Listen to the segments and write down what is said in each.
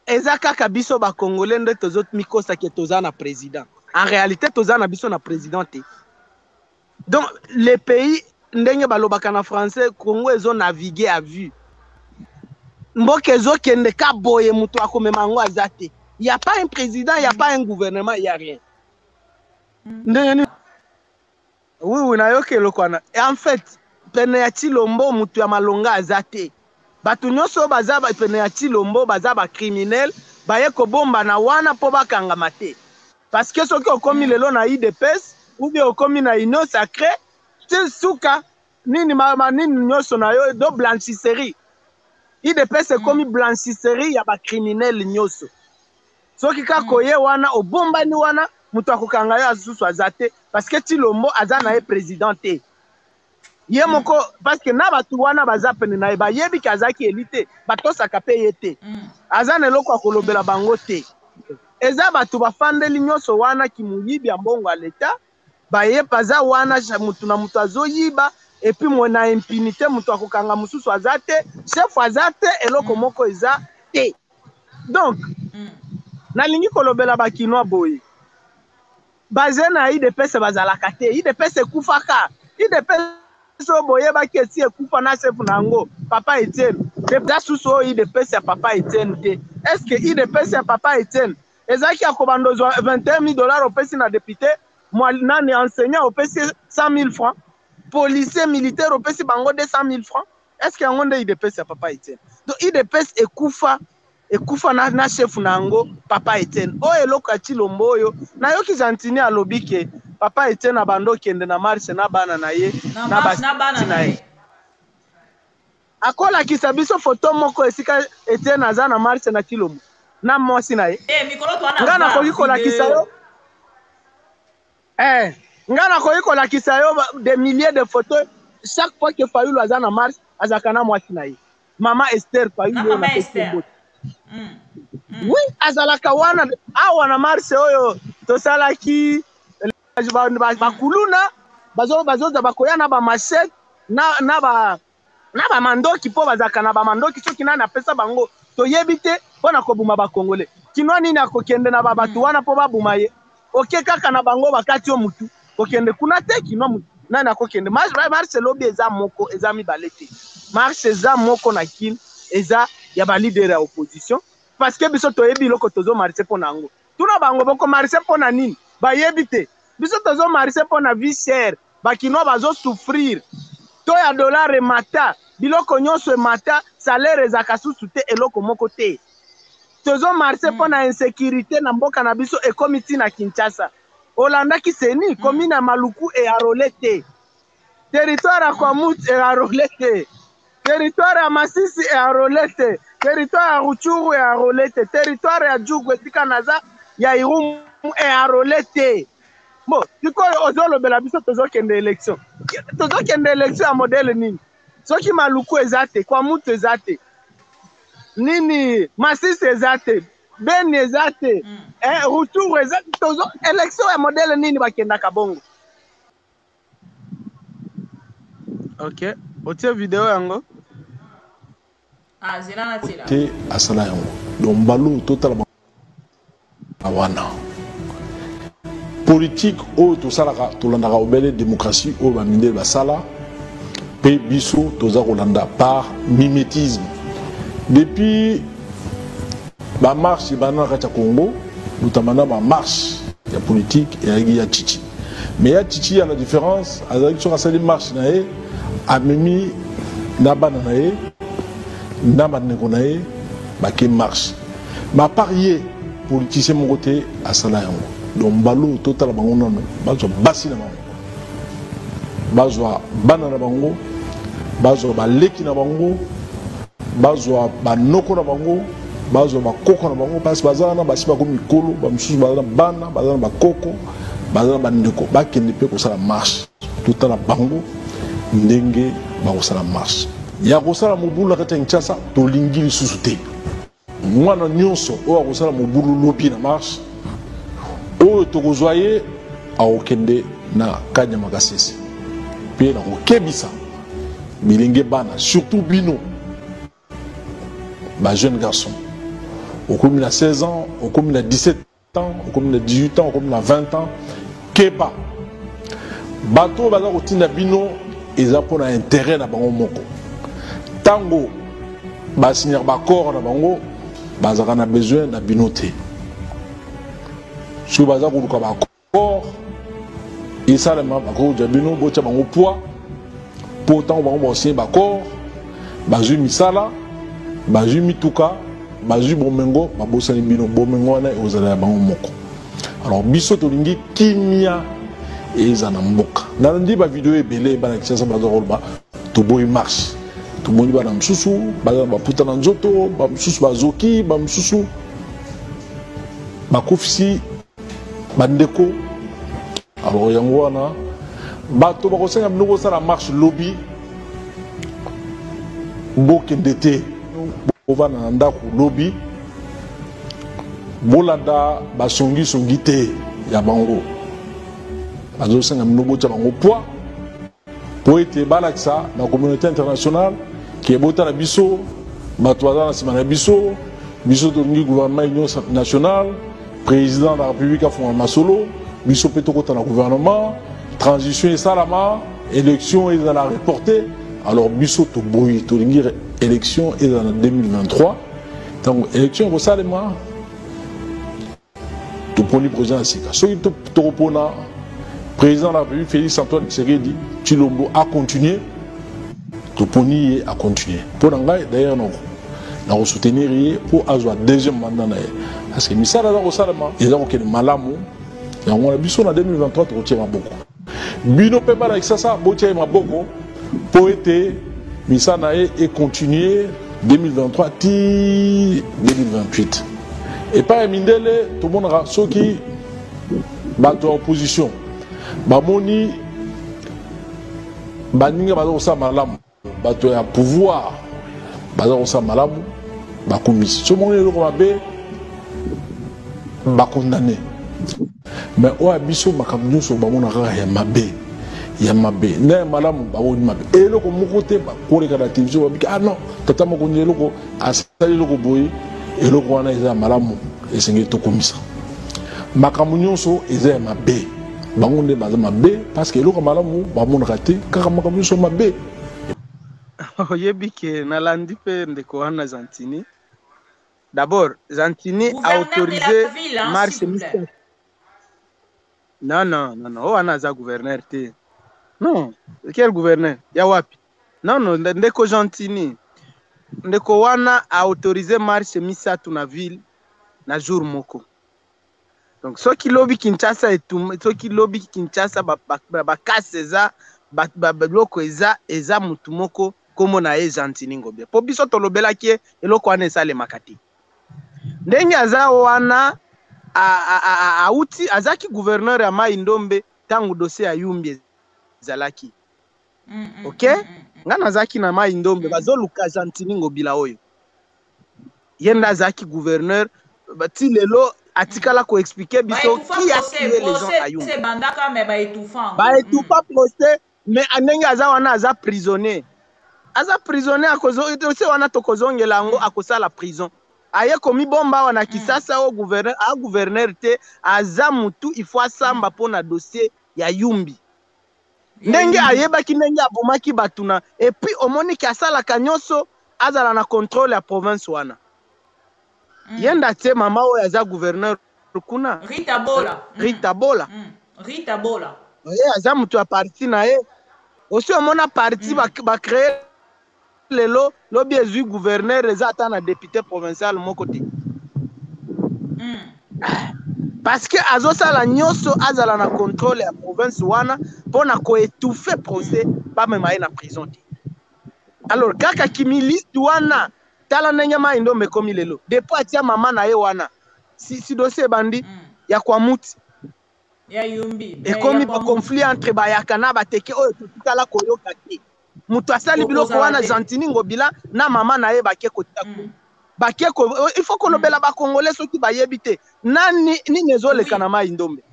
eza kaka biso ba congolais nde tozot mikosa ke toza na président. En réalité toza na biso na président te. Donc les pays ndenge balobaka na français Congo ezo naviguer à vue. Mboka ezo kende ka boye mutu akomema ngo azate. Il y a pas un président, il y a pas un gouvernement, il y a rien. Ndenge oui na yoke lokwana. Et en fait pene ya Chilombo mutu ya malonga azate. Batu nyonso baza ba pene ya Chilombo baza ba criminel baye ko bomba na wana po bakangama te. Parce que soki okomi lelo na IDPS ou bien okomi na union sacrée, tu suka nini mama nini nyonso na yo do blanchisserie. IDPS ekomi blanchisserie ya ba criminel nyonso. Soki ka koye wana obomba ni wana mutu akokanga yo asusu azate parce que Chilombo aza na ye président te. Ye moko parce que na batu wana baza pene na ye bayebi kazaki elite batosaka pe ye te. Aza na eloko akolobela bango te. Eza batu bafandeli nyonso wana kimuyibi ya mbongo ya leta baye paza wana mutu na mutu azoyiba et puis mona impunité mutu akokanga mususu azate chef azate eloko moko eza te. Donc nalingi kolobela bakinoa boye baze na IDPS bazalaka te. IDPS ekufaka. IDPS boye bakesi ekufa na chef nango Papa Etienne. Depuis suso IDPS ya Papa Etienne te. Est-ce que IDPS ya Papa Etienne ezaki akobandozwa $21,000 opesi na député moi nani enseignant opesi 100,000 francs policier militaire opesi bango 200,000 francs? Est-ce que yango nde IDPS ya Papa Etienne? Donc IDPS ekufa na chef nango Papa Etienne. O eloko ya Chilombo oyo na yoki Jantini alobi ke Papa Etienne abando kende na marche na bana na ye na bana na ye. Akola kisa biso photo moko esika Etienne aza na marche na Chilombo na mwasi na ye. Ngana koki kolakisa yo. Ngana koki kolakisa yo des milliers de photos chaque fois que Fayulu aza na marche azaka na mwasi na ye. Mama Esther Fayulu na Facebook. Oui, azalaka wana awa na marche oyo tosalaki bakuluna bazoza bakoya na ba machette na ba mandoki po bazaka na ba mandoki soki nani apesa bango toyebi te pona kobuma ba Congolais. Kinwa nini akokende na babatu wana po babuma ye. Oke kaka na bango bakati yo mutu. Okende kuna te kinwa mutu. Nani akokende marche lobi eza moko eza mibale te. Marche eza moko na kin eza ya ba leader ya opposition parce que biso toyebi loko tozo marche pona ngo. Tuna bango boko marche pona nini? Bayebi te. Biso tozo marche pona vie chère. Bakino bazo souffrir. To ya dollar mata biloko nyonso mata salaire ezaka susu te eloko moko te. Tozo marche pona insécurité na mboka na biso ekomiti na Kinshasa. Olanda kiseni commune ya Maluku e arolete. Territoire ya Kwamut e arolete. Territoire ya Masisi e arolete. Territoire ya Ruchuru e arolete. Territoire ya Djugu etika naza ya Irumu e arolete. Bon, tiko ozolo bela biso tozo kende élection. Tozo kende élection ya modèle nini? Soki Maluku ezate, Kwamut ezate. Nini Masisi ezate. Beni ezate. Ruchuru ezate. Tozo élection ya modèle nini bakenda kabongo. OK. Otie vidéo yango. Zilana tila. Te asala yango. Donc balo total awana. Politique o to salaka to landaka obele démocratie o ba mindel ba sala pe biso toza kolanda par mimétisme. Depuis ba marche banana kata Congo, notamment ba marche ya politique et ya Tchichi. Mais ya Tchichi a la différence, avec sur asali marche na e amemi na banana e na baneko na e ba ke marche. Ma parier politicien mon côté asala yango. Donc balo total bango non bazo basi na bango. Bazo banana bango, bazo ba leki na bango, bazo ba noko na bango, bazo ba koko na bango parce bazana basi ba ko mikolo, ba mususu bazana bana, bazana ba koko, bazana ba ndeko, ba kende pe ko sala marche. Total bango ndenge ba ko sala marche. Ya ko sala mobulu kata Kinshasa to lingili susu te. Mwana nyonso o ko sala mobulu lopi na marche. O tokozoye aokende na kanya makasisi pe na kokebisa bilenge bana surtout bino ba jeune garçon comme il a 16 ans, comme il a 17 ans, comme il a 18 ans, comme il a 20 ans, Keba. Bato baza kotinda bino eza pour intérêt na bango moko. Tango ba signer ba corps na bango bazaka na besoin na bino te. Si baza ko luka ba corps et ça le ma ko jabino botia bango poids pour tant bango ba signer ba corps bazu misala bazu mituka bazu bomengo ba bosani bino bomengo na ozala bango moko. Alors biso to lingi kimia eza na mboka nalandi ba video ebele ba na kisa ba ba to boy marche to boy ba na msusu ba puta na nzoto ba msusu ba zoki ba msusu ba kofisi bandeko. Alors yango wana bato ba ko senga mnoko sala marche lobby boke ndete bova na ndako lobby bolanda ba songi te ya bango azo senga mnoko tsa bango poids po ete balakisa na communauté internationale qui est bota na biso bato baza na sima na biso to ngi gouvernement union nationale président de la République a fondé Masolo biso pe tokota na gouvernement transition et salama élection et dans la reportée. Alors biso to boyi to ngi élection et dans 2023 donc élection ko salema to poni président sika so to repona président de la République Félix Antoine Tshisekedi Tshilombo a continué to poni a continuer pour ngai d'ailleurs non na soutenir pour avoir deuxième mandat parce que misala za ko salema eza ko malamu yango na biso na 2023 to tient maboko bino pe bala ça botia maboko pour être misana et continuer 2023 ti 2028 et pas mindele tout le monde ra soki bato opposition bamoni baninga bazo sa malamu bato ya pouvoir bazo sa malamu bakomisi so moni loko mabe bakondamné. Mais au abisso makamnyo so bamona kaka ya mabe na malamu bawoni mabe et loko mokote ba koleka na télévision babika ah non tata moko ni loko asali loko boyi et loko wana eza malamu esenge to komisa makamnyo so eza mabe bango nde baza mabe parce que loko malamu bamona kate kaka makamnyo so mabe. Oyebike nalandi pe ndeko wana Zantini. D'abord, Zantini a autorisé marche Misatu. Non. Oh, on a gouverneur. Non, quel gouverneur? Yawapi. Non, ndeko Zantini. Ndeko wana a autorisé marche Misatu na ville na jour moko. Donc, ceux qui lobby Kinshasa et tout, ceux qui lobby Kinshasa, bakas eza, loko eza mutumoko, comme na e Zantini ngobia. Po biso to lobela kie eloko wana esale makati. Ndenge aza wana auti azaki gouverneur ya Mai Ndombe tangu dossier ya Yumbi zalaki. OK? Ngana azaki na Mai Ndombe bazoluka Zantini ngobila oyo. Yenda azaki gouverneur bati lelo atikala ko expliquer biso qui a tué les gens à Yumbi. C'est bandaka mais ba étouffant. Ba étouffa procès mais ndenge aza wana aza prisonnier. Aza prisonnier akozo dossier wana tokozongela ngo akosala prison. Aye komi bomba wana kisasa au gouverneur te aza mutu il faut samba pona dossier ya Yumbi. Ndenge ayeba ki ndenge abomaki batuna et puis omoni ki asala kanyoso azala na contrôle ya province wana. Yenda te mama o aza gouverneur kuna Rita Bola. Rita Bola. Rita Bola. Aza mutu a parti na ye. Aussi omona parti ba créer lelo lobi ezui gouverneur ezata na député provincial moko te. Parce que azosala nyoso azala na contrôle ya province wana pona ko étouffer procès pas même na prison te. Alors kaka kimiliste wana tala ndenge Mai Ndombe komi lelo depuis atia mama na ye wana si dossier bandi ya kwa muti ya Yumbi et komi ba conflit entre bayaka na bateke oyo tutala koyoka te. Mutu asali biloko wana Zantini ngobila na mama na ye bake kotako bake ko il faut que lobela ba congolais soki bayebite nani ni nezoleka na Mai Ndombe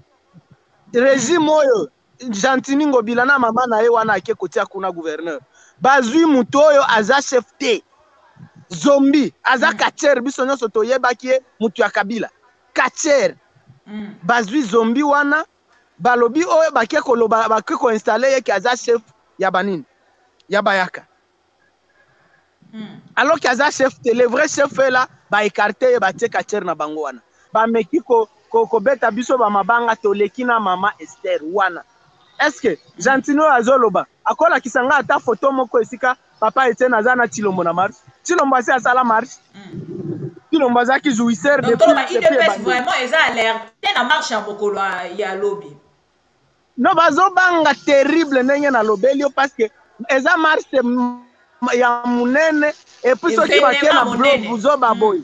régime oyo Zantini ngobila na mama na ye wana ake kotia kuna gouverneur bazui mutu oyo aza chef te Zombi aza Kacher biso nyonso toyebaki ye mutu ya Kabila Kacher bazwi Zombi wana balobi oyo bakie koloba bakie ko installer ye ki aza chef ya banini ya bayaka alors que aza chef le vrai chef là ba écarter ye batie Kacher na bango wana ba meki ko beta biso ba mabanga toleki na mama Esther wana. Est-ce que Jantino azoloba akola kisanga ata photo moko esika papa Etienne azana Chilombo na marche Chilombo asi asala marche Chilombo azaki jouisseur de donc il dépêche vraiment eza alerté na marche ya mokolo ya lobi no bazobanga terrible ndenge na lobelio parce que eza marche ya munene et puis soki bakena blo buzoba boy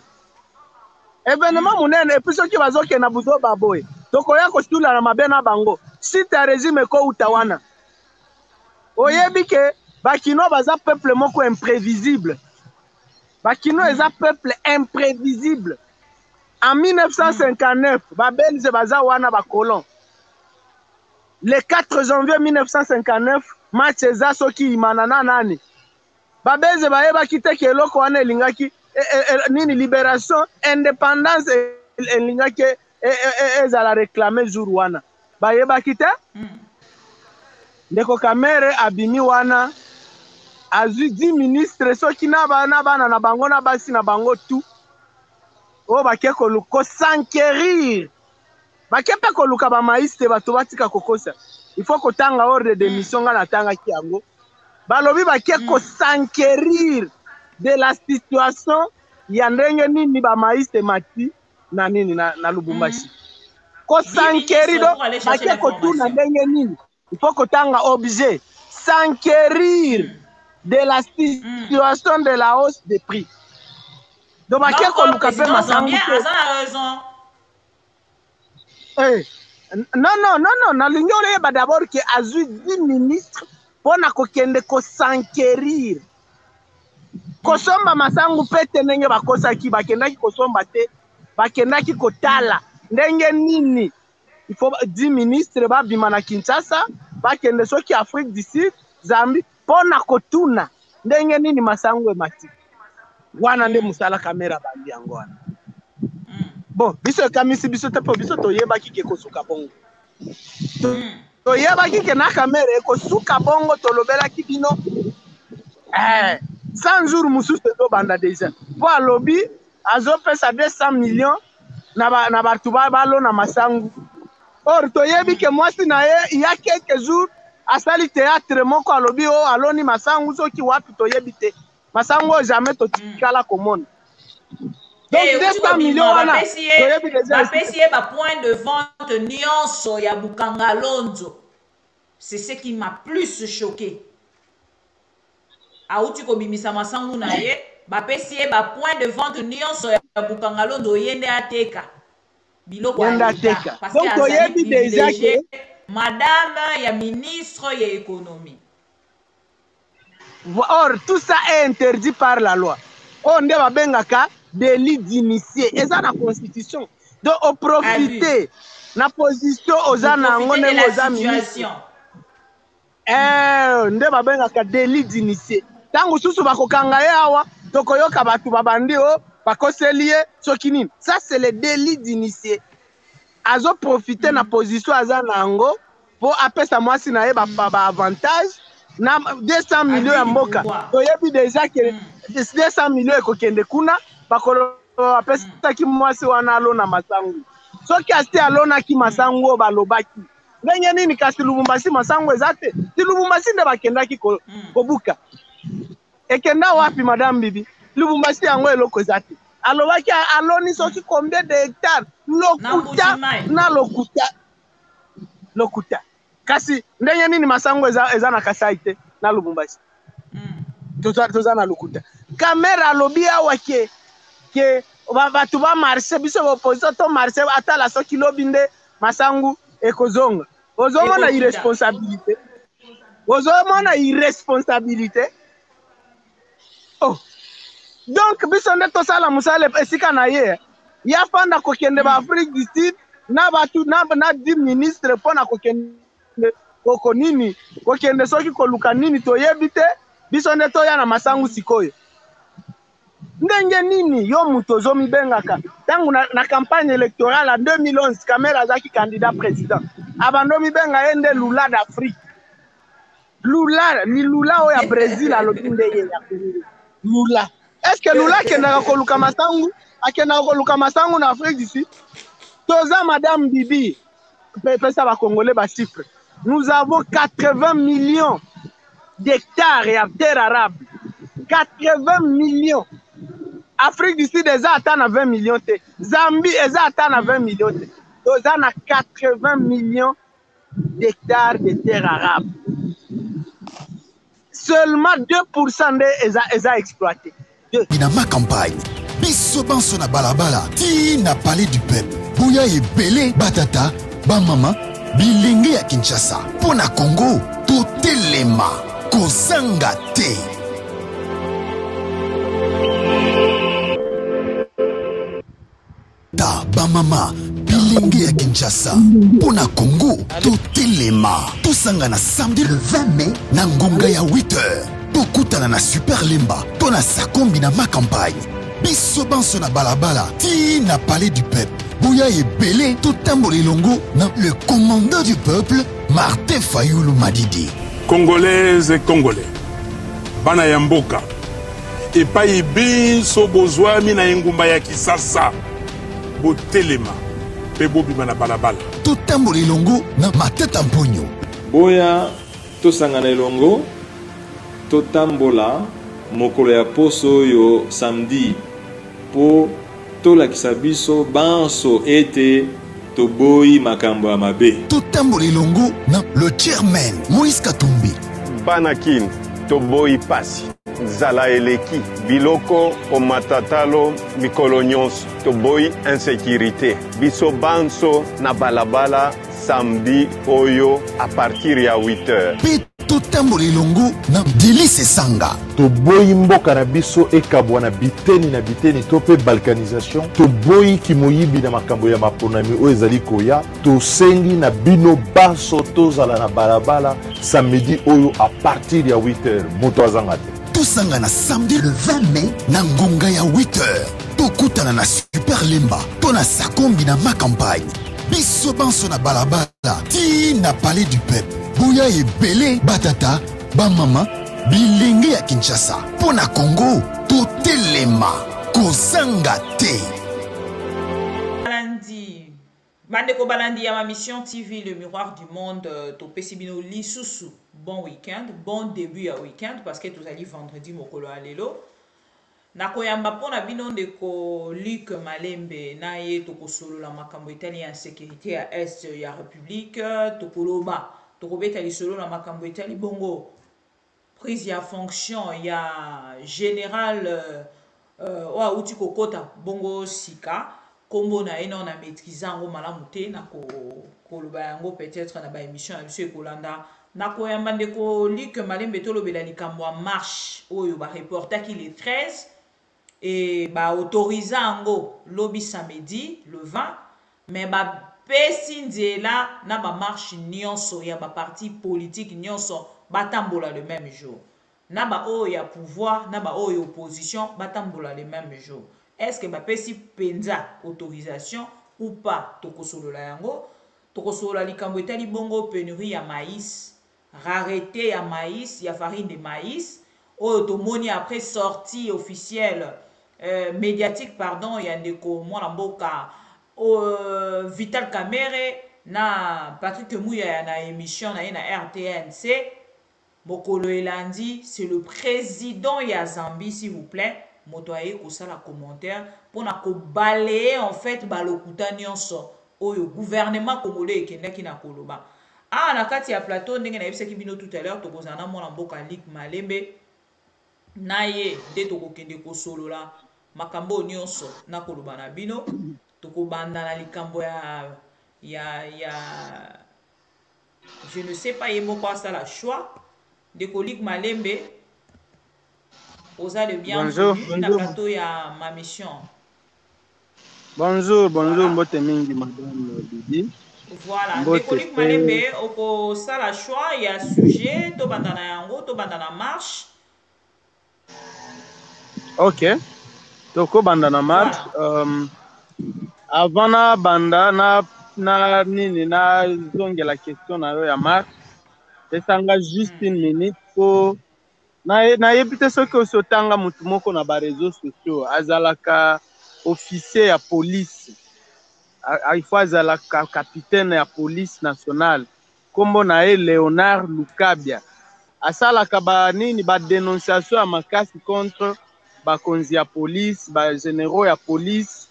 événement munene et puis soki bazokena buzoba boy tokoya kostula na mabe na bango si ta régime ko utawana oyebi ke bakino baza peuple moko imprévisible bakino eza peuple imprévisible en 1959 babelze baza wana bakolon le 4 janvier 1959 match eza soki imanana nani babelze bayebaki te ke eloko wana elingaki nini libération indépendance elingaki ezala réclamer jour wana bayebaki te ndeko Kamere abimi wana azwi 10 ministres soki na bana na bango na basi na bango tout o bakie koluko s'enquérir bakie pe koluka ba maïste bato batika kokosa il faut kotanga ordre de mission nga na tanga ki yango balobi bakie ko s'enquérir de la situation ya ndenge nini ba maïste mati na nini na Lubumbashi ko s'enquérir do bakie ko tuna ndenge nini il faut kotanga objet s'enquérir de la situation de la hausse des prix. Donc, bakie ko luka pe masangu non, nalingi oleyeba d'abord que azwi 10 ministres pona kokende ko s'enquérir kosomba masangu pete ndenge bakosaki bakendaki kosomba te bakendaki kotala ndenge nini il faut 10 ministres babima na Kinshasa bakende soki Afrique du Sud Zambie pona kotuna ndenge nini masangu emati wana nde musala Kamere bandi yango wana bon biso kamisi biso te po biso toyebaki ke kosuka bongo toyebaki ke na Kamere kosuka bongo tolobelaki bino 100 jours mususu to banda déjà po alobi azopesa 200 millions na batu balo na masangu or toyebi ke mwasi na ye il y a quelques jours asali théâtre moko alobi o aloni masangu soki wapi toyebi te masangu jamais totikala komona donc 200 millions wana toyebi déjà bapesi ba point de vente nyonso ya Bukanga Lonzo. C'est ce qui m'a plus choqué. Auti ko bimisa masangu na ye bapesi ba point de vente nyonso ya Bukanga Lonzo yende ateka biloko ateka parce que toyebi déjà que madame ya ministre ya économie. Or tout ça est interdit par la loi. On ne va bengaka délit d'initié. Et ça la constitution. Donc au profiter na position aux anango ne aux amis. Nde ba bengaka délit d'initié. Tangu susu bakokanga ye awa tokoyoka batu babandi o bakoselie soki nini. Ça c'est le délit d'initié. Azo profiter na position azanango pour apesa mwasi na ye ba avantage. Na 200 millions ya mboka toyebi déjà que 200 millions ekokende kuna bakolo apesaki mwasi wana alona masangu soki asti alonaki masangu balobaki ndenge nini kasi Lubumbashi masangu ezate ti Lubumbashi nde bakendaki kobuka ekenda wapi madame Bibi Lubumbashi yango eloko ezate alobaki aloni soki combien de hectares lokuta na lokuta kasi ndenge nini masango eza na Kasai te na Lubumbashi toza na lokuta Kamere alobi awa ke batu ba marché biso opposition to marché atala soki lobi nde masangu ekozonga ozomona irresponsabilité oh donc biso nde tosala musala esika na ye ya fanda kokende ba Afrique du Sud na batu na 10 ministres pona kokende koko nini kokende soki koluka nini toyebi te biso nde toya na masangu sikoyo ndenge nini yo muto ozomi bengaka tangu na campagne électorale en 2011 Kamera azaki candidat président abandomi benga ye nde Lula d'Afrique Lula ni Lula oya Brésil alobi ndenge ya Lula est-ce que Lula akendaka koluka masangu na Afrique d'ici toza madame Bibi pesa ba congolais ba chiffre nous avons 80 millions d'hectares ya terre arable 80 millions Afrique du Sud eza ata na 20 millions te Zambie eza ata na 20 millions te toza na 80 millions d'hectares de terre arable seulement 2% de eza exploité dans ma campagne biso banso na balabala ti na palais du peuple buya ebele batata bamama bilenge ya Kinshasa pona Congo totelema kozanga te ta bamama bilenge ya Kinshasa pona Congo totelema tosanga na samedi le 20 mai na ngonga ya 8h tokutana na Super Lemba pona sakombi na ma campagne biso banso na balabala ti na palais du peuple Bouya ebele totambola elongo na le commandant du peuple Martin Fayulu Madidi. Congolaises et Congolais, bana ya mboka epai biso bozwami na engumba ya Kisasa botelema pe bobima na balabala totambola elongo na Matata Mponyo. Boya tosangana elongo totambola mokolo ya poso yo samedi po tolakisa biso banso ete toboyi makambo ya mabe totambola elongo na le chairman Moïse Katumbi. Panakin toboyi pasi zala eleki biloko omatatalo mikolo nyonso toboyi insécurité biso banso na balabala samedi oyo a partir ya 8h totambola elongo na Delice Sanga. Toboyi mboka na biso ekabwa na biteni to pe balkanisation toboyi kimoyibi na makambo ya maponami oyo ezali koya tosengi na bino baso tozala na balabala samedi oyo a partir ya 8h moto azanga te tosanga na samedi le 20 mai na ngonga ya 8h tokutana na Super Lemba pona sakombi na ma campagne biso banso na balabala ti na palais du peuple Bouya ebele batata bamama bilenge ya Kinshasa pona Congo totelema kozanga te Balandi bandeko balandi ya ma mission TV le miroir du monde topesi bino lisusu bon week-end bon début ya week-end parce que tozali vendredi mokolo alelo nakoyamba pona bino ndeko Luc Malembe na ye tokosolola makambo etali ya sécurité ya est ya république tokoloba tokobeta lisolo na makambo etali bongo prise ya fonction ya général oa uti kokota bongo sika kombo na ena na maîtrise yango malamu te na koloba yango peut-être na ba émission ya biso ekolanda nakoyamba ndeko Luc Malembe tolobela likambo ya marche oyo ba reportaki le 13 et ba autorisa yango lobi samedi le 20 mais ba pesi nzela na ba marche nyonso ya ba parti politique nyonso batambola le même jour na ba oyo ya pouvoir na ba oyo opposition batambola le même jour est-ce que ba pesi penza autorisation ou pas tokosolola yango tokosolola likambo etali bongo pénurie ya maïs rareté ya maïs ya farine de maïs oyo tomoni après sortie officielle médiatique pardon ya ndeko mwana mboka Vital Kamerhe na Patrick Mouya na émission na RTNC mokolo elandi c'est le président ya Zambie s'il vous plaît moto aye kosala commentaire pona ko balayer en fait balokuta nyonso oyo gouvernement congolais ekendaki na koloba na kati ya plateau ndenge na yebisaki bino tout à l'heure tokozana mwana mboka Luc Malembe na ye nde tokokende kosolola makambo nyonso na koloba na bino tokobanda na likambo ya je ne sais pas yemo kwa ça la choix de Luc Malembe osa de bien na plateau ya ma mission. Bonjour mbote mingi madame Bibi. Voilà de Luc Malembe oko ça la choix ya sujet to banda na yango to banda na marche. OK. toko banda na marche avant na banda na nini na zongela question na yo ya marche esanga juste une minute po nayebi te soki osotanga mutu moko na bareseau sociaux azalaka officier ya police il faut azalaka capitaine ya police nationale kombo na ye Léonard Lukabia asalaka banini badénonciation ya makasi contre bakonzi ya police bagénéraux ya police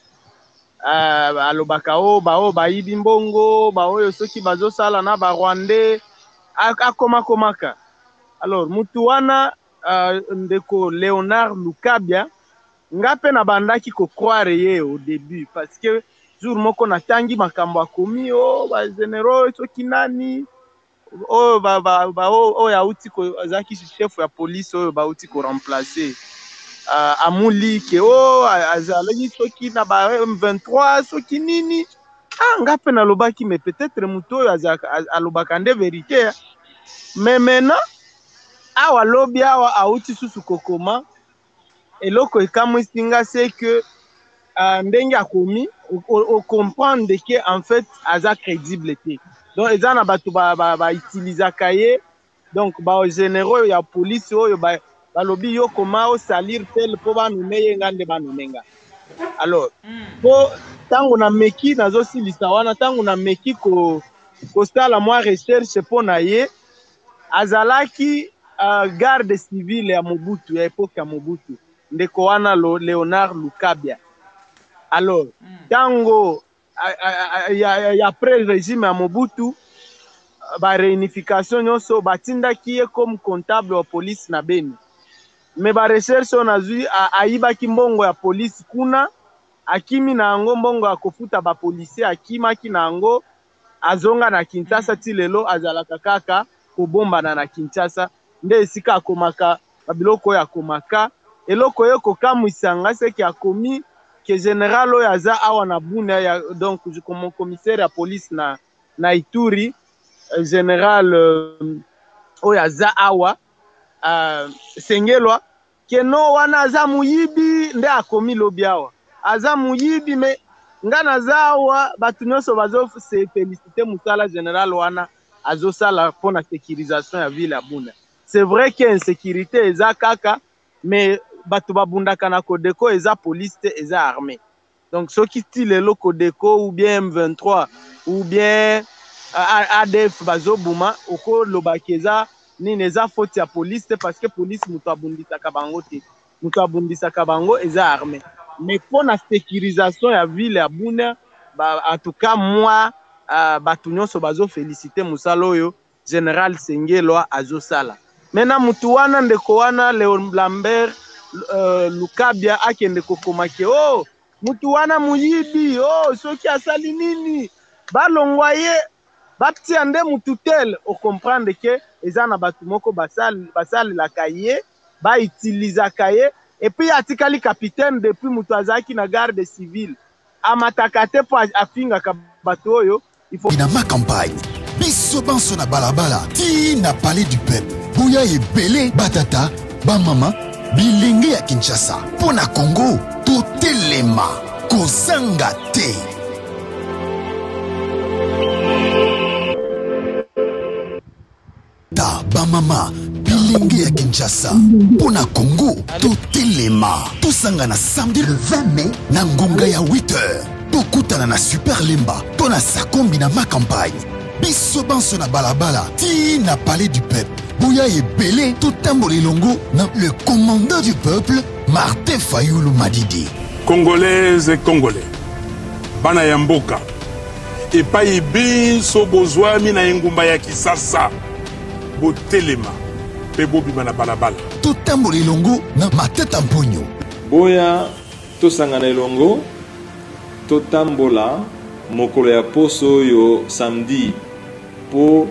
alobaka o bao bayibi mbongo baoyo soki bazosala na barwandais akomakomaka. Alors mutu wana ndeko Léonard Lukabia nga pe na bandaki ko croire ye au début parce que jour moko natangi makambo akomi o bagénéraux soki nani o o ya uti ko azaki chef ya police o ba uti ko remplacer amuli ke o azalaki soki na ba M23 soki nini nga pe na lobaki mais peut-être mutu oyo alobaka nde vérité mais maintenant awa lobi awa auti susu kokoma eloko ekamwisinga c'est que ndenge akomi o comprendre que en fait aza crédible te donc eza na bato ba utilisaka ye donc ba généraux ya police oyo balobi yo koma o salir tel po banume ye ngande banumenga. Alors po tango na meki nazosilisa wana tango na meki kosala mwa recherche po na ye azalaki garde civile ya Mobutu ya époque ya Mobutu ndeko wana Léonard Lukabia. Alors tango ya après régime ya Mobutu ba réunification nyonso batindaki ye comme comptable wa police na Beni mais ba recherche on azui aibaki mbongo ya police kuna akimi na yango mbongo ya kofuta ba policier akimaki na yango azonga na Kinshasa ti lelo azalaka kaka kobomba na Kinshasa nde esika akomaka babiloko ya komaka eloko yo kokamwisanga seki akomi ke général oyo aza awa na Bunia ya donc comme commissaire ya police na Ituri général oyo aza awa Sengelwa keno wana aza muyibi nde akomi lobi awa aza muyibi me nga naza awa batu nyonso bazo se féliciter musala général wana azosala pour la sécurisation ya ville ya Bunia. C'est vrai que insécurité eza kaka mais batu babundaka na Kodeko eza police te eza armée. Donc ceux qui style le Kodeko ou bien M23 ou bien ADF bazobuma oko lobakeza ni neza faute ya police te parce que police mutu abundisaka bango te. Mutu abundisaka bango eza armée. Mais pour la sécurisation ya ville ya Bunia en tout cas moi batu nyonso bazo féliciter musala oyo général Sengelwa azosala. Maintenant mutu wana ndeko wana Lambert Lukabia akende kokomake o mutu wana muyibi o soki asali nini balongwa ye baptia nde mutu tel o comprendre que eza na batu moko basali la kaye ba utilisaka ye et puis atikali capitaine depuis mutu azaki na garde civile amataka te po afingaka batu oyo il faut na ma campagne biso banso na balabala ti na palais du peuple buya ebele batata bamama bilenge ya Kinshasa pona Congo totelema kozanga te. Ta bamama bilenge ya Kinshasa pona Congo totelema tosanga na samedi le 20 mai na ngonga ya 8h tokutana na Super Lemba pona sakombi na ma campagne biso banso na balabala ti na palais du peuple Bouya ebele totambola elongo na le commandant du peuple Martin Fayulu Madidi. Congolaises et Congolais, bana ya mboka epai biso bozwami na engumba ya Kisasa botelema pe bobima na balabala totambola elongo na Matata Mponyo. Boya tosangana elongo totambola mokolo ya poso yo samedi po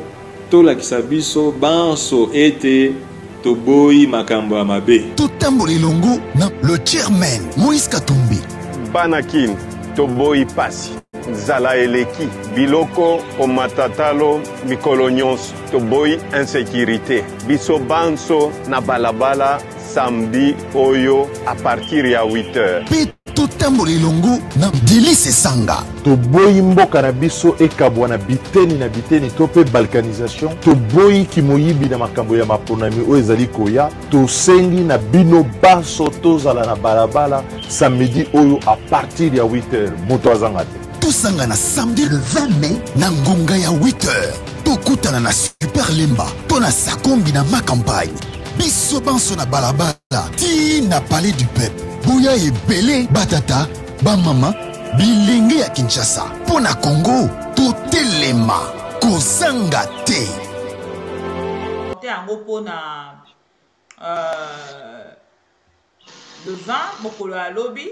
tolakisa biso banso ete toboyi makambo ya mabe. Totambola elongo na le chairman Moïse Katumbi. Banakin toboyi pasi zala eleki biloko o matatalo mikolo nyonso toboyi insécurité biso banso na balabala samedi oyo à partir ya 8h. Pe totambola elongo na Delice Sanga. Toboyi mboka na biso ekabwa na biteni to pe balkanisation. Toboyi kimoyibi na makambo ya maponami oyo ezali koya. Tosengi na bino baso tozala na balabala samedi oyo à partir ya 8h. Moto azanga te. Tosanga na samedi le 20 mai na ngonga ya 8h. Tokutana na Super Lemba pona sakombi na ma campagne. Biso banso na balabala ti na palais du peuple. Bouya ebele batata ba mama bilenge ya Kinshasa pona Congo totelema kozanga te. Yango pona le 20 mokolo ya lobi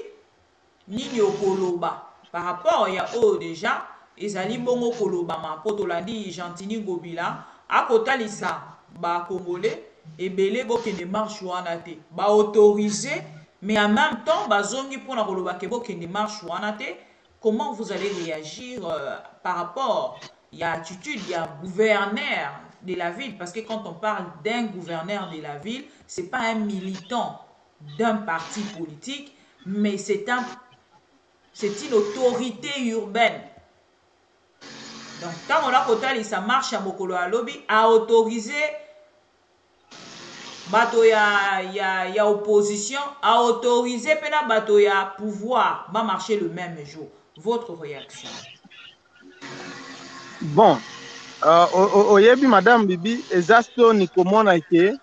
nini okoloba par rapport ya o déjà ezali bongo koloba ma potolandi Gentini Ngobila akotalisa ba congolais ebele bokende marche wana te ba autorisé mais en même temps bazongi pona koloba ke bokende marche wana te. Comment vous allez réagir par rapport à l'attitude il y a gouverneur de la ville, parce que quand on parle d'un gouverneur de la ville, c'est pas un militant d'un parti politique, mais c'est une autorité urbaine. Donc, quand on a côté ça marche à Mokolo Alobi, a autorisé bato ya opposition, a autorisé pena bato ya pouvoir, va marcher le même jour. Votre réaction? Bon, oyebi Madame Bibi, ezasto ni komona ke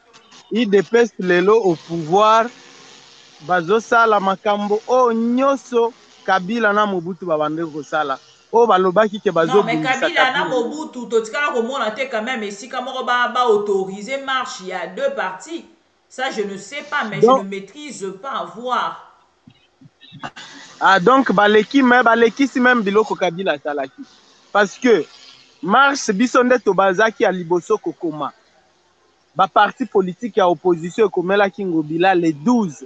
i dépêche lelo au pouvoir bazosala makambo o nyoso Kabila na Mobutu babande kosala. O balobaki ke bazo. Non, mais Kabila na Mobutu totikala komona te quand même esika moko ba autoriser marche, il y a deux partis. Ça je ne sais pas, mais donc, je ne maîtrise pas voir. Ah donc baleki si même biloko Kabila salaki. Parce que marche bisonde to bazaki a liboso kokoma. Ba parti politique ya opposition komela Ngobila le 12.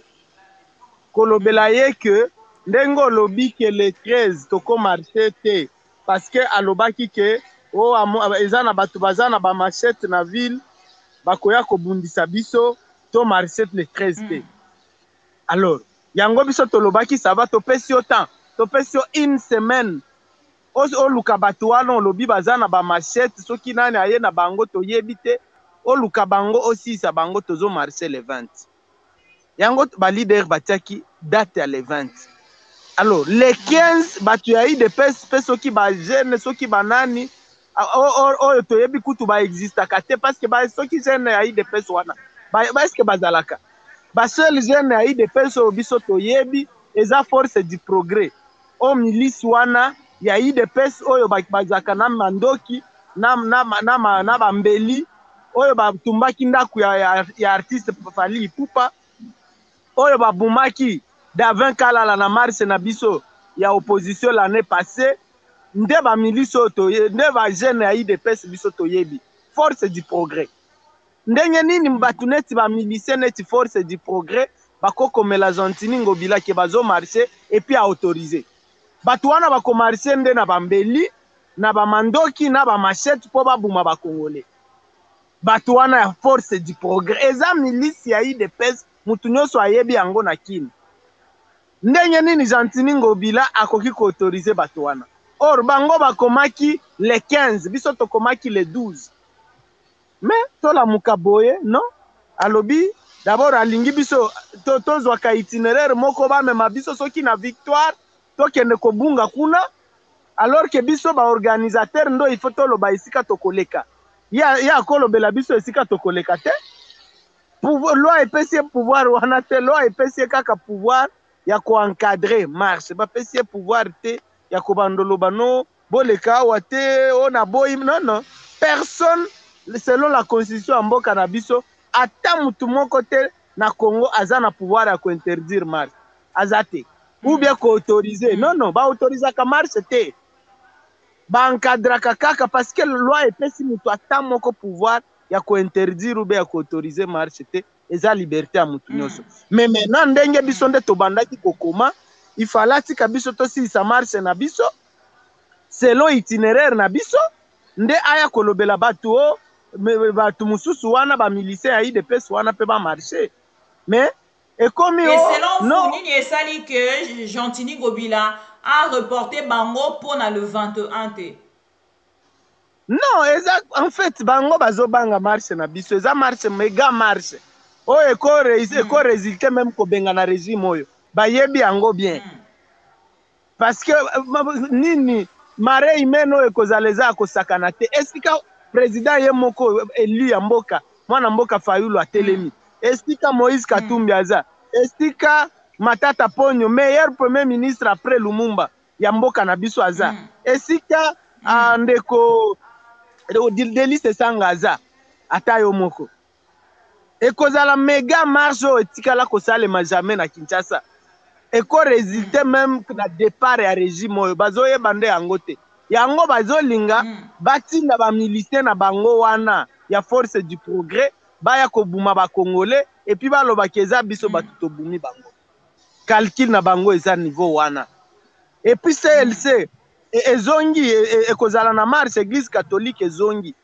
Kolobela ye que ndengo lobi que le 13 toko marché te parce que alobaki que o ezana batu bazana ba machette na ville bakoya kobundisa biso to marché le 13 te. Alors yango biso tolobaki ça va topesi autant topesi une semaine o luka batu wana lobi bazana ba machette soki nani aye na bango toyebi te o luka bango aussi sa bango tozo marché le 20. Yango ba leader batiaki date à le 20. Alors les 15 batu ya de pes soki ba jeune soki banani o toyebi kutu ba exista kate parce que ba soki jeune ya de pes wana ba est-ce que bazalaka ba seul jeune ya de pes o biso toyebi eza force du progrès o milice wana ya de pes oyo bazaka na mandoki na bambeli oyo batumbaki ndaku ya artiste Fally Ipupa oyo babumaki d'avant kalala na marche na biso ya opposition l'année passée nde ba milice oyo nde ba jeune ya IDPS biso toyebi force du progrès ndenge nini batu neti ba milice neti force du progrès bakokomela Gentini Ngobila ke bazo marcher et puis a autoriser batu wana bako marcher nde na bambeli na ba mandoki na ba machette po babuma ba congolais batu wana ya force du progrès eza milice ya IDPS mutu nyonso ayebi yango na kini ndenge nini Gentini Ngobila akoki ko autoriser batu wana or bango bakomaki le 15 biso tokomaki le 12 mais tola mukaboye non alobi d'abord alingi biso tozwaka itinéraire moko bamema biso soki na victoire tokende kobunga kuna alors que biso ba organisateur ndo il faut toloba esika tokoleka ya kolobela biso esika tokoleka te loi epesi pouvoir wana te loi epesi kaka pouvoir ya ko encadrer marche ba pesi pouvoir te ya ko bandoloba no boleka wate ona boy non personne selon la constitution ya mboka na biso ata mutu moko te na Congo aza na pouvoir ya ko interdire marche azate ou bien ko autoriser non ba autoriser ka marche te ba encadrer kaka parce que loi epesi mutu ata moko pouvoir ya ko interdire ou bien ya ko autoriser marche te eza liberté ya mutu nyonso mais maintenant ndenge biso nde tobandaki kokoma il fallait tika biso to si sa marche na biso selon itinéraire na biso nde aya kolobela batu o batu mususu wana ba milice ya IDPS wana pe ba marcher mais ekomi et selon vous nini esali que Gentini Gobila a reporté bango pour le 21 te? Non, en fait bango bazobanga marche na biso eza marche méga marche oyo eko résulté même kobenga na régime oyo bayebi yango bien parce que nini mare imene oyo ekozala eza ya kosakana te esika président ye moko élu ya mboka mwana mboka Fayulu atelemi esika Moïse Katumbi aza esika Matata Ponyo meilleur premier ministre après Lumumba ya mboka na biso aza esika ndeko Delis Esanga aza ata yo moko ekozala méga marche oyo etikala kosalema jamais na Kinshasa eko résulté même na départ ya régime oyo bazoyeba nde yango te yango bazolinga batinda bamilitaire na bango wana ya force du progrès baya kobuma bakongolais et puis balobaki eza biso bato tobumi bango calcul na bango eza niveau wana et puis CLC ezongi ekozala na marche église catholique ezongi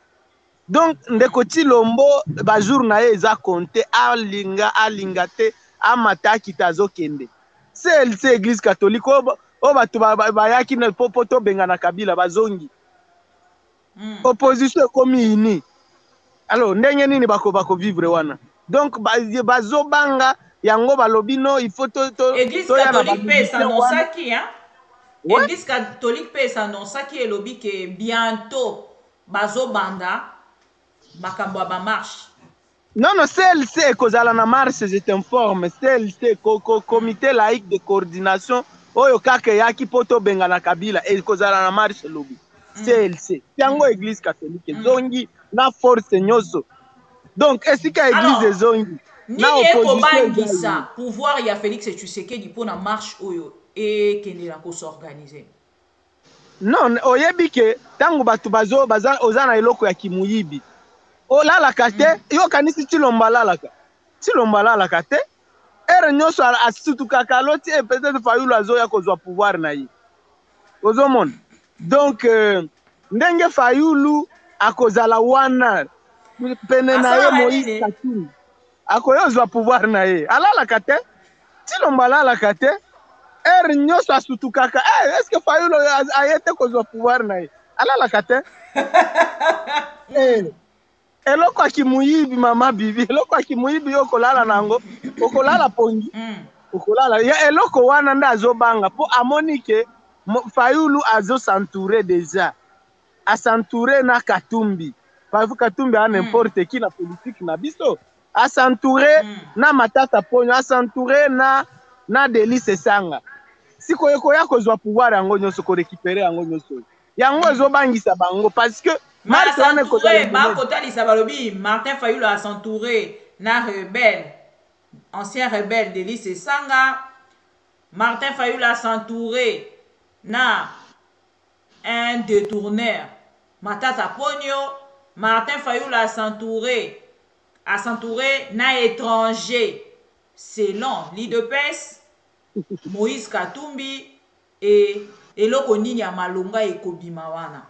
donc ndeko Tshilombo bajour na ye eza compté alinga te amata akita azokende CLC église catholique o bato bayaki po tobenga na Kabila bazongi opposition ekomi ini alors ndenge nini bako vivre wana donc bazobanga yango balobi no il faut église catholique pe s'annonçaki hein église catholique pe s'annonçaki elobi que bientôt bazobanda makambo ba marche. Non, CLC ekozala na marche, je t'informe. CLC comité laïque de coordination oyo kaka yaki poto benga na Kabila ekozala na marche lobi. CLC. Yango église catholique zongi na force nyoso. Donc esika église zongi na opposition pouvoir ya Félix Tshisekedi pour na marche oyo et kendela ko s'organiser. Non, oyebi ke tangu batu baza ozana eloko ya kimuyibi. Olalaka te yo kanisi Tshilombo alalaka te ere nyonso asutukaka loti peut-être Fayulu azoya kozwa pouvoir na ye ozomona donc ndenge Fayulu akozala wana pene na ye Moïse Katumbi akoyozwa pouvoir na ye alalaka te Tshilombo alalaka te ere nyonso asutukaka est-ce que Fayulu ayete kozwa pouvoir na ye alalaka te eloko akimuyibi mama bibi eloko akimuyibi yo kolala nango okolala pongi okolala ya eloko wana nda azobanga po amonike Fayulu azo s'entourer déjà a s'entourer na Katumbi parce Katumbi a n'importe qui la politique na biso a s'entourer na Matata Ponyo a s'entourer na Delis Esanga siko yeko ya kozwa pouvoir yango nyonso ko récupérer yango nyonso yango ezobangisa bango parce que Martin Fayulu a s'entouré na rebelle, ancien rebelle Delis Esanga. Martin Fayulu a s'entouré na un détourneur, Matata Ponyo. Martin Fayulu a s'entouré na étranger, selon l'IDPS, Moïse Katumbi et eloko nini ya malonga ekobima wana.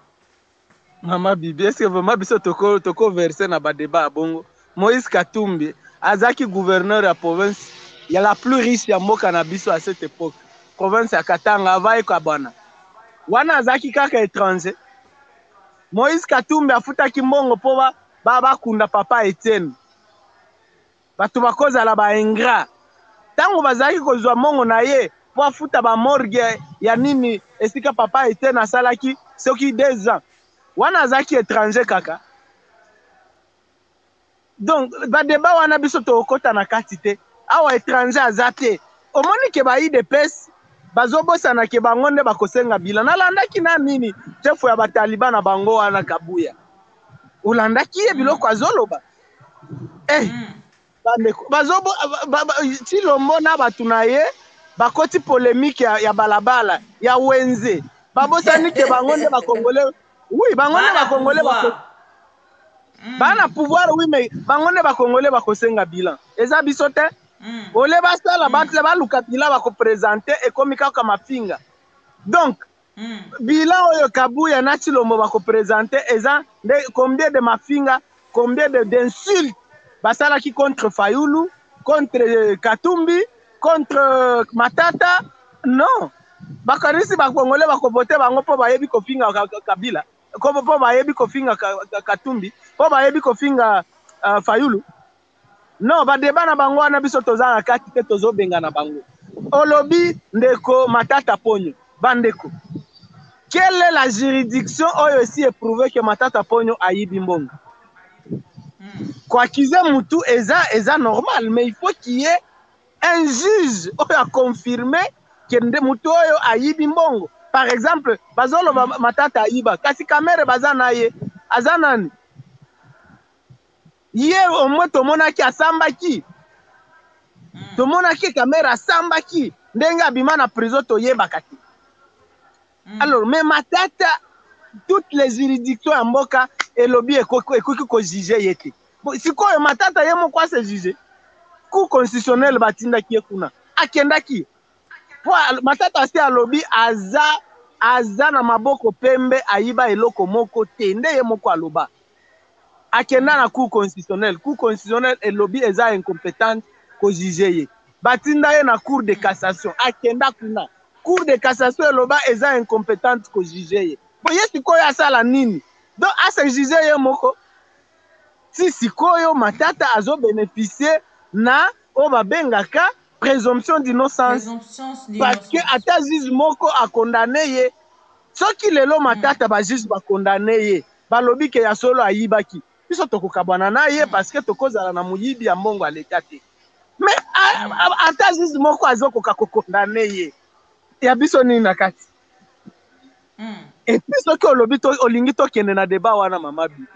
Mama Bibi, est-ce que vraiment biso toko verser na ba débat bongo? Moïse Katumbi, azaki gouverneur ya province, ya la plus riche ya mboka na biso à cette époque. Province ya Katanga, avai kwa bana. Wana azaki kaka étranger. Moïse Katumbi afutaki mbongo po ba kunda papa Etienne. Batu bakozala ba ingrat. Tango bazaki kozwa mbongo na ye, po afuta ba morgue ya nini esika papa Etienne asalaki soki 2 ans. Wana zaki étranger kaka. Donc ba débat wana biso to kota na kati te. Awa étranger azate. Omoni ke ba IDPS bazobosa na ke bango nde bakosenga bila. Nalandaki na nini chef ya bataliban na bango wana Kabuya. Ulandaki ye biloko azoloba. Bazobo Tshilombo na batu na ye bakoti polémique ya balabala ya wenze. Babosani ke bango nde bakongolais. Oui, bangone ba Congolais bana pouvoir oui mais bangone ba Congolais ba kosenga bilan. Eza biso te. Ole ba sala ba luka bilan ba ko présenter et comme kaka mafinga. Donc bilan oyo Kabuya na Tshilombo ba ko présenter eza combien de mafinga, combien d'insultes basala qui contre Fayulu contre Katumbi, contre Matata. Non. Bakanisi bakongole bakobote bango po bayebi kofinga Kabila. Po bayebi kofinga Katumbi, po bayebi kofinga Fayulu. Non, ba débat na bango na biso toza na kati te tozo benga na bango. Olobi ndeko Matata Ponyo, bandeko. Quelle est la juridiction oyo aussi éprouvé que Matata Ponyo ayibi mbongo? Quoi qu'ils aient Moutou, eza normal, mais il faut qu'il y ait un juge qui a confirmé que Moutou a yibi mbongo. Par exemple, bazolo Matata ayiba, kasi kamere bazana ye, azanani. Ye au moins tomona ki asamba ki. Tomona ki kamera asamba ki. Ndenga bima na prison to yeba kati. Alors, mais Matata, toutes les juridictions en Mboka, et lobby et ko juger yete. Si quoi Matata yemo quoi se juger? Cour constitutionnel batinda ki kuna. Akenda ki. Matata si a lobby aza na maboko pembe ayiba eloko moko tende yemo kwa loba. Akenda na cour constitutionnel et lobby eza incompétente ko juger ye. Batinda ye na cour de cassation. Akenda kuna. Cour de cassation loba eza incompétente ko juger ye. Bo yesi koyo asala nini? Donc a se juger ye moko. Si sikoyo Matata azo bénéficier na o babengaka présomption d'innocence. Parce que ata juge moko a condamné ye. Soki lelo Matata ba juge ba condamné ye. Ba lobi ke ya solo ayibaki. Biso tokokabwana na ye parce que tokozala na muyibi ya mbongo aleka te. Mais ata juge moko azo koka condamné ye. Ya biso nini na kati. Et puis soki olobi to olingi to kende na débat wana mama bibi.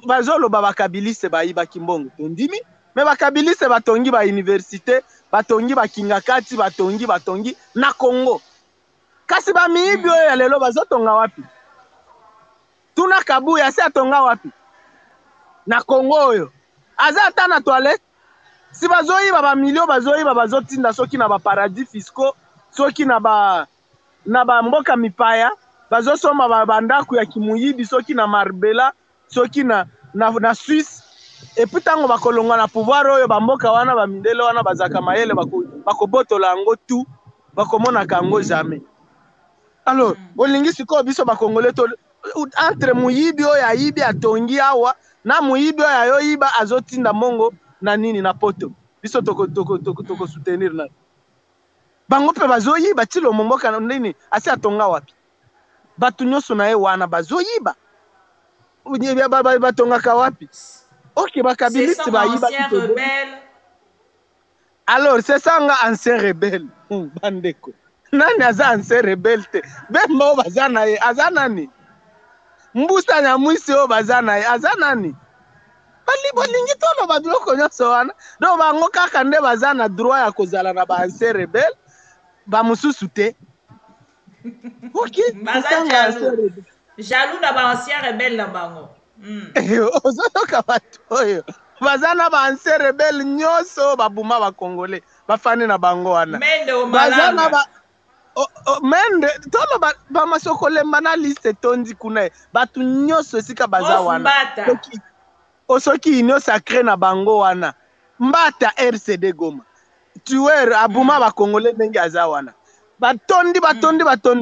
Bazolo bakabiliste bayibaki mbongo tondimi. Mais bakabiliste batongi ba université, batongi ba kingakati, batongi na Congo. Kasi ba miibi oyo ya lelo bazotonga wapi? Tuna Kabuya si atonga wapi? Na Congo oyo. Aza ata na toilette. Si bazoyiba ba milio bazoyiba bazotinda soki na ba paradis fiscaux, soki na ba mboka mipaya, bazosomba ba bandaku ya kimuyibi soki na Marbella, soki na Suisse. Et puis tango bakolonga na pouvoir oyo ba mboka wana ba mindele wana bazaka mayele bakobotola yango tout, bakomona kango jamais. Alors, olingi siko biso ba congolais to entre muyibi oyo ayibi atongi awa na muyibi oyo ayoyiba azotinda mongo na nini na poto. Biso toko soutenir na. Bango pe bazoyiba tilo momboka na nini asi atonga wapi? Batu nyoso na ye wana bazoyiba. Batonga ka wapi? Ok, bakabiliste bayiba. Alors, c'est ça nga ancien rebelle. Bandeko. Nani aza ancien rebelle te? Bemba o bazana ye, azanani? Mbusta nyamwisi o bazana ye, azanani? Bolingi tolo babiloko nyonso wana. Do bango kaka nde bazana droit ya kozala na ba ancien rebelle. Ba mususu te. Ok, baza jaloux. Jaloux na ba ancien rebelle na bango. Ozoyoka bato oyo. Bazana ba ancien rebelle nyonso babuma ba Congolais. Bafani na bango wana. Mende o malanga. Bazana mende tolo ba masokolemba na liste tondi kuna. Batu nyonso esika baza wana. Osoki union sacré na bango wana. Mbata RCD Goma. Tuer abuma ba Congolais ndenge aza wana. Batondi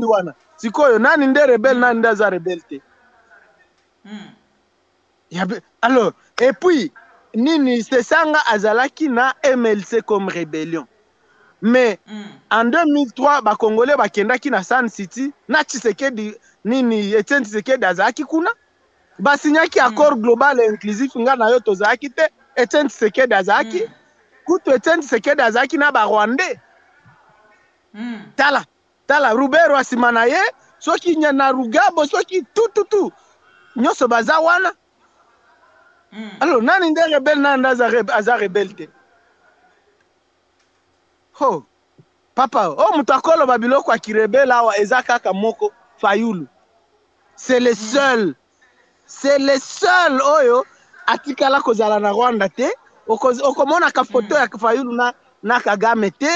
wana. Sikoyo nani nde rebelle nani nde aza rebelle te. Alors, et puis nini Sesanga azalaki na MLC comme rébellion. Mais en 2003 ba Congolais bakendaki na Sun City na Tshisekedi nini Etienne Tshisekedi azalaki kuna. Basinyaki accord global et inclusif nga na yo tozalaki te. Etienne Tshisekedi azalaki. Kutu Etienne Tshisekedi azalaki na ba Rwandais. Tala Rubero asimana ye soki na Rugabo soki tout nyoso baza wana. Alors nani nde rebelle nani aza rebelle te. Oh papa mutakolo babiloko akirebela awa eza kaka moko Fayulu. C'est le seul oyo atikala kozala na Rwanda te. Okomona ka photo ya Fayulu na Kagame te.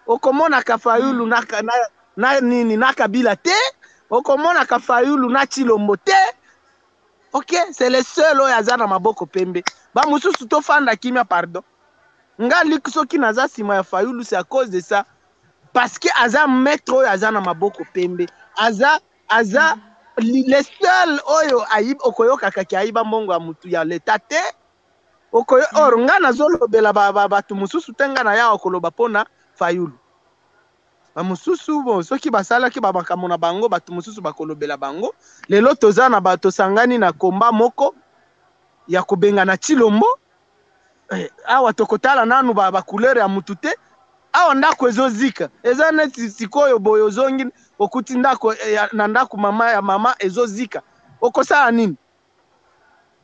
Okomona ka Fayulu na nini na Kabila te. Okomona ka Fayulu na Chilombo te. Ok, c'est le seul oyo aza na maboko pembe. Ba mususu to fanda kimia pardon. nga lik soki naza sima ya Fayulu c'est à cause de ça parce que aza maître oyo aza na maboko pembe aza le seul oyo ayib okoyoka kaki ayiba mbongo ya mutu ya leta te okoyo or nga nazolobela bato mosusu te nga na ya okoloba pona Fayulu bamosusu bon soki basalaki bamakambo na bango bato mosusu bakolobela bango lelo toza na bato sangani na komba moko ya kobenga na Chilombo awa tokotala nanu bacouleur ya mutu te awa ndako ezozika eza neti sikoyo boyo zongi okuti ndako na ndako mama ezozika okosala nini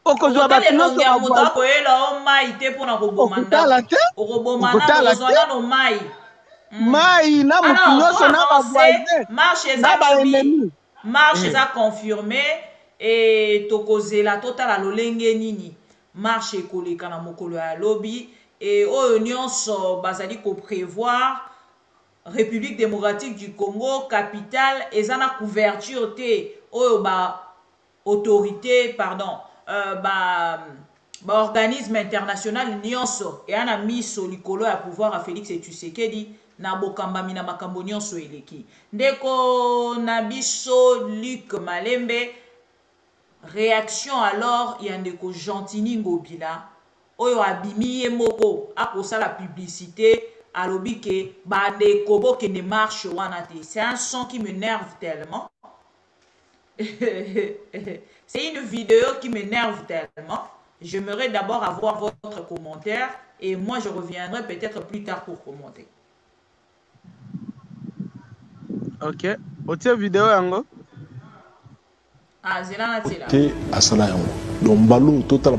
okozwa bato nyonso ya mutu akoyela o mai te mpona koboma ndako okoboma ndako ozwana no mai mai na mutu nyonso na bavoisin na baennemi marche eza confirmé et tokozela totala lolenge nini marche ekoleka na mokolo ya lobi et oyo nyonso bazali koprévoir République démocratique du Congo capitale eza na couverture te oyo ba autorité pardon ba organisme international nyonso e ana miso likolo ya pouvoir à Félix Tshisekedi na bokambami na makambo nyonso eleki ndeko na biso Luc Malembe réaction alors ya ndeko Gentini Ngobila oyo abimi ye moko akosala publicité alobi ke bandeko bokende marche wana te c'est un son qui m'énerve tellement c'est une vidéo qui m'énerve tellement. J'aimerais d'abord avoir votre commentaire et moi je reviendrai peut-être plus tard pour commenter. Ok. Otie vidéo yango. Ah, c'est là. Te asala yango. Donc balo total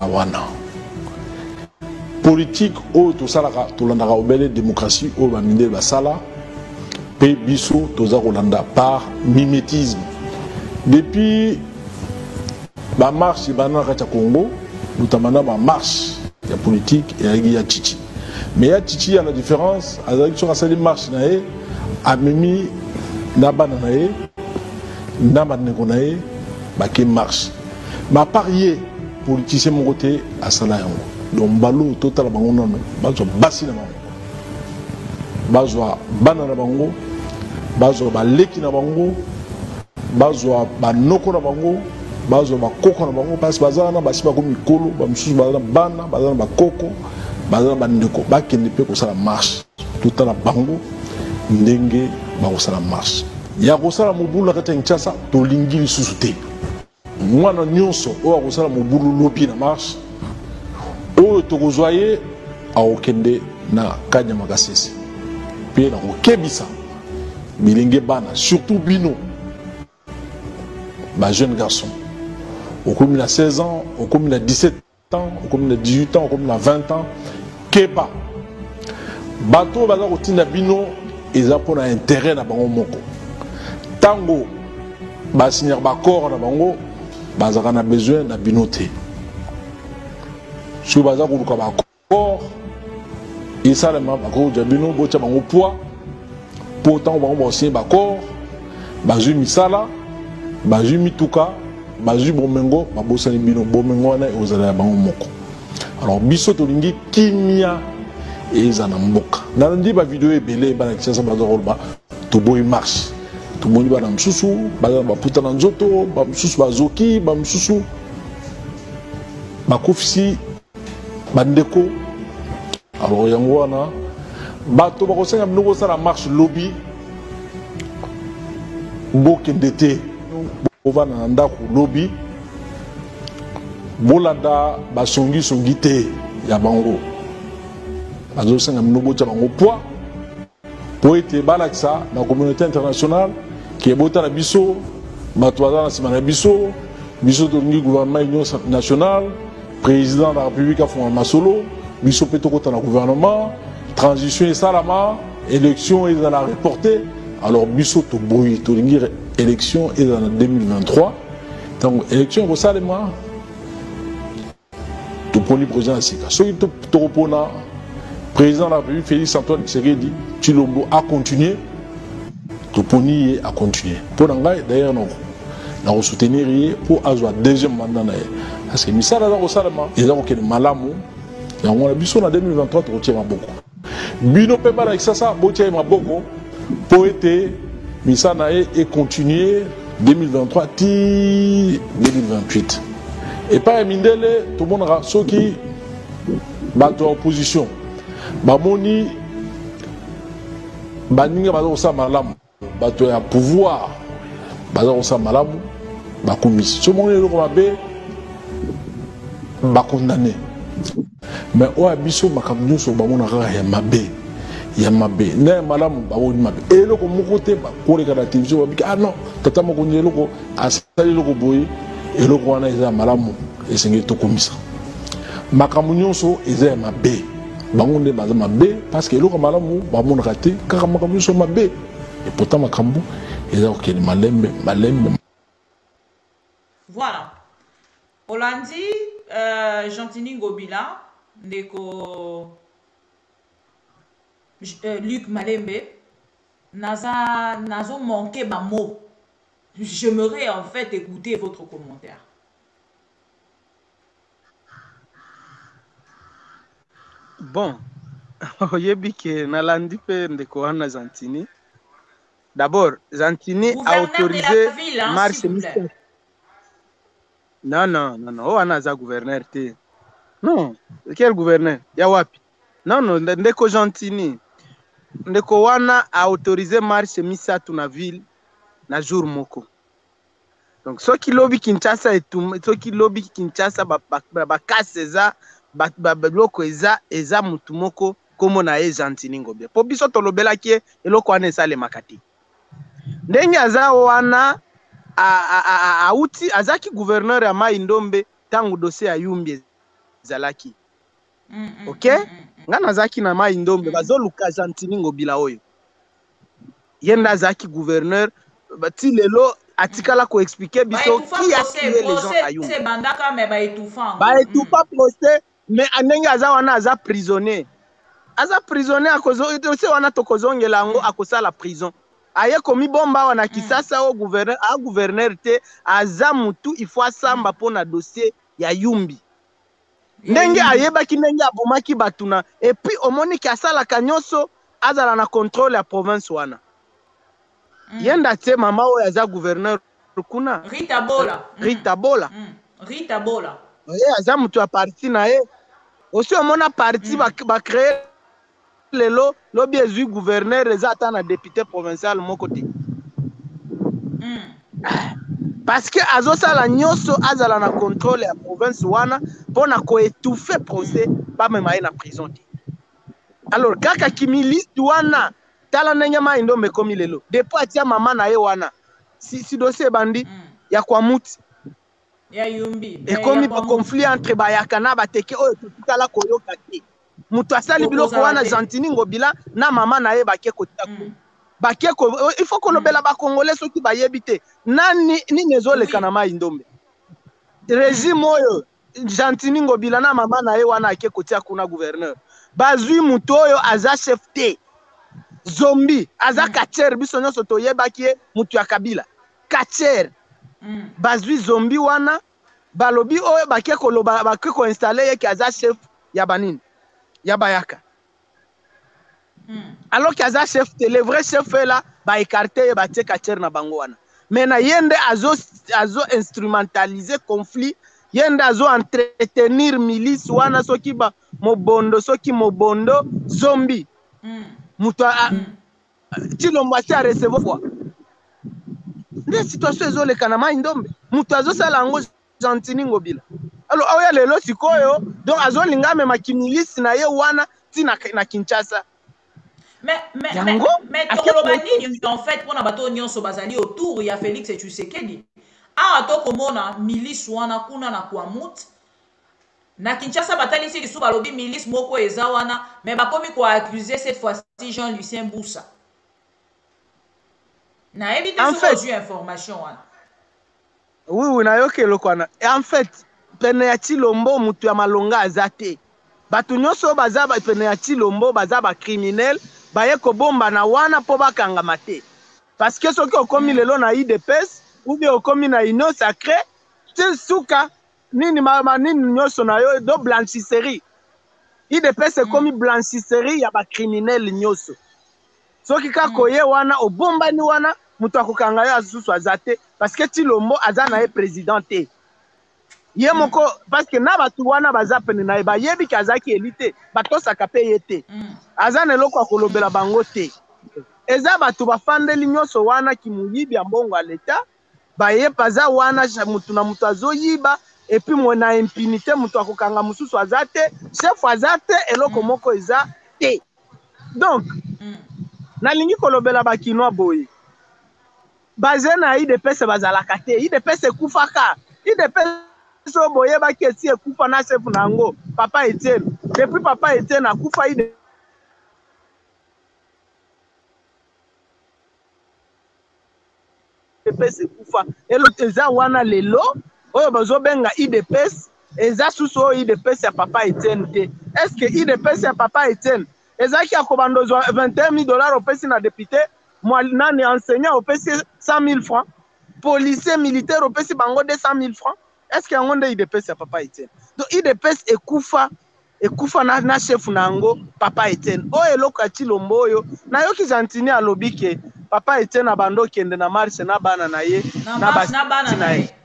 awana. Politique o to salaka to landaka obele démocratie o ba minde ba sala pe biso toza kolanda par mimétisme. Depuis la marche de Congo, nous avons une marche de politique et il y a Tchichi. Mais il y a Tchichi, il y a la différence. Avec une marche, il y a Mimi, Nabanae, Nabanekonae, qui marche. Mais parier politicien mon côté à Salayon. Donc, Balo, total, Bazo, Bassi, Bazo, Banana Bango, Bazo, Baleki Nabango. Bazwa banoko na bango bazwa bakoko na bango parce bazana basi bako mikolo ba msusu bazana bana bazana bakoko bazana bandeko bakende pe ko sala marche tout na bango ndenge ba ko sala marche ya ko sala mobulu kata Kinshasa to lingi lisusu te mwana nyonso o ko sala mobulu lopi na marche o to ko zoyer a okende na kanya makasese pe na ko kebisa bilenge bana surtout bino. Bah, jeune garçon. Au commune à 16 ans, au commune à 17 ans, au commune à 18 ans, au commune à 20 ans, Keba. Bateau, baza kotinda bino, ils ont pour intérêt na bango moko. Tango, ba signer ba corps na bango, baza na besoin na binoté. Si baza koluka ba corps, et ça le ma ba ko jabino bocha bango poids. Pourtant bango ba signer ba corps, ba ju misala. Bazu mituka bazu bomengo babosani bino bomengo wana ozala bango moko alors biso tolingi kimia ezana mboka nandi ba video ebele bana Kinshasa bazoloba to boy marche to boni bana msusu bazana baputa na nzoto ba msusu bazoki ba msusu bakofisi bandeko alors yango wana bato bakosenga mnoko sala marche lobby bokende te Ova na ndako lobby bolanda basongi te ya bango bazo senga mnobo tsa bango poids po ete balakisa na communauté internationale qui est bota na biso bato baza na sima na biso tongi gouvernement union nationale président de la république afona masolo biso pe tokota na gouvernement transition esalama élection ezala reportée alors biso to boyi to lingi élection est en 2023 donc élection au Salema tout poni président Sika so to repona président de la République Félix Antoine Tshisekedi Tshilombo a continué tout poni a continué pour ngai d'ailleurs non na soutenir pour avoir deuxième mandat parce que misala au Salema ils ont que malamu yango na biso na 2023 tokotia maboko bino mpe bana kisasa botia maboko po ete misana et continuer 2023 ti 2028 et pas mindele tout le monde a soki bato opposition bamoni baninga bazo sa malamu bato ya pouvoir bazo sa malamu bakomisi so moni loko mabe bakondamné mais o abiso makambo nyonso bamona kaka ya mabe na malamu bawoni mabe eloko moko te bakoleka na télévision babiki ah non tata moko ni eloko asali eloko boye eloko wana eza malamu esengeli tokomisa makambo nyonso eza ya mabe bango nde baza mabe parce que eloko malamu bamonaka te kaka makambo nyonso mabe et pourtant makambo eza kokende malembe. Voilà. Olandi Gentini Ngobila ndeko Luc Malembe nazo manqué ma mot. J'aimerais en fait écouter votre commentaire. Bon, oyebi ke nalandi pe ndeko wana Gentini. D'abord, Gentini a autorisé marche Misatu. Non, oh anaza gouverneur te. Non, quel gouverneur? Ya wapi? Non, ndeko Gentini. Ndeko wana a autorisé marche Misatu na ville na jour moko. Donc soki lobby Kinshasa soki lobby Kinshasa ba kaseza ba loko eza mutu moko komo na ye Gentini Ngobila. Po biso tolobela ki eloko wana esale makati. Ndenge aza wana auti azaki gouverneur ya Mai Ndombe tangu dossier ya Yumbi ezalaki. OK? Ngana azaki na Mai Ndombe bazoluka Gentini Ngobila oyo. Yenda azaki gouverneur bati lelo atikala ko expliquer biso qui a tué les gens à Yumbi. C'est bandaka mais ba étouffant. Ba étouffa procès mais ndenge aza wana aza prisonnier. Aza prisonnier akozo dossier wana tokozongela ngo akosala prison. Aye komi bomba wana kisasa au gouverneur te aza mutu il faut samba pona dossier ya Yumbi. Ndenge ayeba ki ndenge abomaki batuna et puis omoni ki asala kanyoso azala na contrôle ya province wana. Yenda te mama oyo aza gouverneur kuna Rita Bola. Rita Bola. Oye aza mutu ya parti na ye. Aussi omona parti ba créer lelo lobi ezui gouverneur eza ata na député provincial moko te. Parce que azosala nyonso azala na contrôle ya province wana pona ko étouffer procès pas même na prison te. Alors kaka kimiliste wana tala ndenge Mai Ndombe komi lelo depuis atia mama na ye wana si dossier bandi ya kwa muti ya Yumbi et komi ba conflit entre bayaka na bateke oyo tukala koyoka te. Mutu asali biloko wana Gentini Ngobila na mama na ye bake kotako. Bake ko il faut kolobela ba congolais soki bayebi te. Nani nini ezoleka na Mai Ndombe. Régime oyo Gentini Ngobila na mama na ye wana ake kotia kuna gouverneur. Bazui mutu oyo aza chef te. Zombi aza kacher biso nyonso toyebaki mutu ya Kabila. Kacher. Bazui zombi wana balobi oyo bake koloba bake ko installer ye ki aza chef ya banini. Yabayaka. Alors qu'il y a chef, le vrai chef est là, bah écarté et bah tchèque na bangoana. Mais na yende azo instrumentaliser conflit, yende azo entretenir milice wana soki ba mobondo zombie. Muta Chilombo a recevoir quoi. Des situations ezole kana Mai Ndombe. Muta azo sala ngo Gentini Ngobila. Alors oya lelo sikoyo donc azolinga me makimilisi na ye wana tina na Kinshasa. Mais en fait pour na bato nyonso bazali autour ya Félix Tshisekedi. A to komona milice wana kuna na kwa mut. Na Kinshasa batali si lisu balobi milice moko eza wana mais bakomi ko accuser cette fois-ci Jean-Lucien Boussa. Na évité ce information wana. Oui, na yoke lokwana. Et en fait pene ya Chilombo mutu ya malonga azate. Batu nyonso baza ba pene ya Chilombo baza ba criminel, baye ko bomba na wana po bakanga mate. Parce que soki okomi lelo na IDPS ou bien okomi na union sacrée, te suka nini nini nyonso na yo do blanchisserie. idps ekomi blanchisserie ya bacriminel nyonso soki kaka oye wana obombani wana moto akokanga yo asusu aza te parce que Tshilombo aza na ye président te ye moko parce que na bato wana baza pene na ye bayebi ke azalaki eli te batosaka mpe ye te aza na eloko akolobela bango te eza bato bafandeli nyonso wana kimuyibi ya mbongo ya leta bayepa aza wana mutu na mutu azoyiba epuis mo na impunité mutu akokanga mosusu aza te chef aza te eloko moko eza te donc nalingi kolobela bakinois boye baze na idps bazalaka te idps ekufaka idps oyo boyebaki esi ekufa na chef na yango papa Etienne depuis papa Etienne akufa idps ekufa elo eza wana lelo oyo bazobenga idps eza susu oyo idps ya papa Etienne te est-ce que idps ya papa Etienne ezaki akobandozwa $21,000 opesi na député nani enseignant opesi 100,000 francs policier militaire opesi bango 200,000 francs est-ce que yango nde idps ya papa Etienne donc idps ekufa na chef na yango papa Etienne oyo eloko ya Tshilombo oyo nayoki Jantini alobi ke papa Etienne abando kende na marche na bana na ye na basi na ye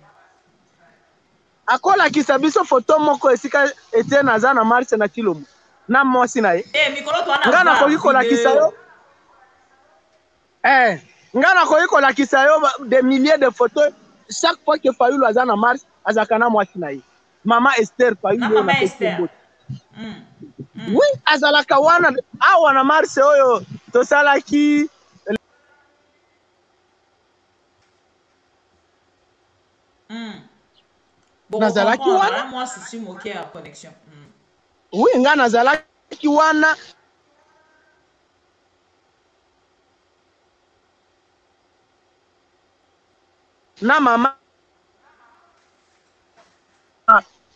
akolakisa biso foto moko esika Etienne aza na marche na Tshilombo na mwasi na ye nga nakoki kolakisa yo nga nakoki kolakisa yo des milliers de photos chaque fois que Fayulu aza na marche azalaka na mwasi na ye mama Esther Fayulu oyo nakoki oui azalaka wana awa na marche oyo tosalaki nazalaki wana oui nga nazalaki wana na mama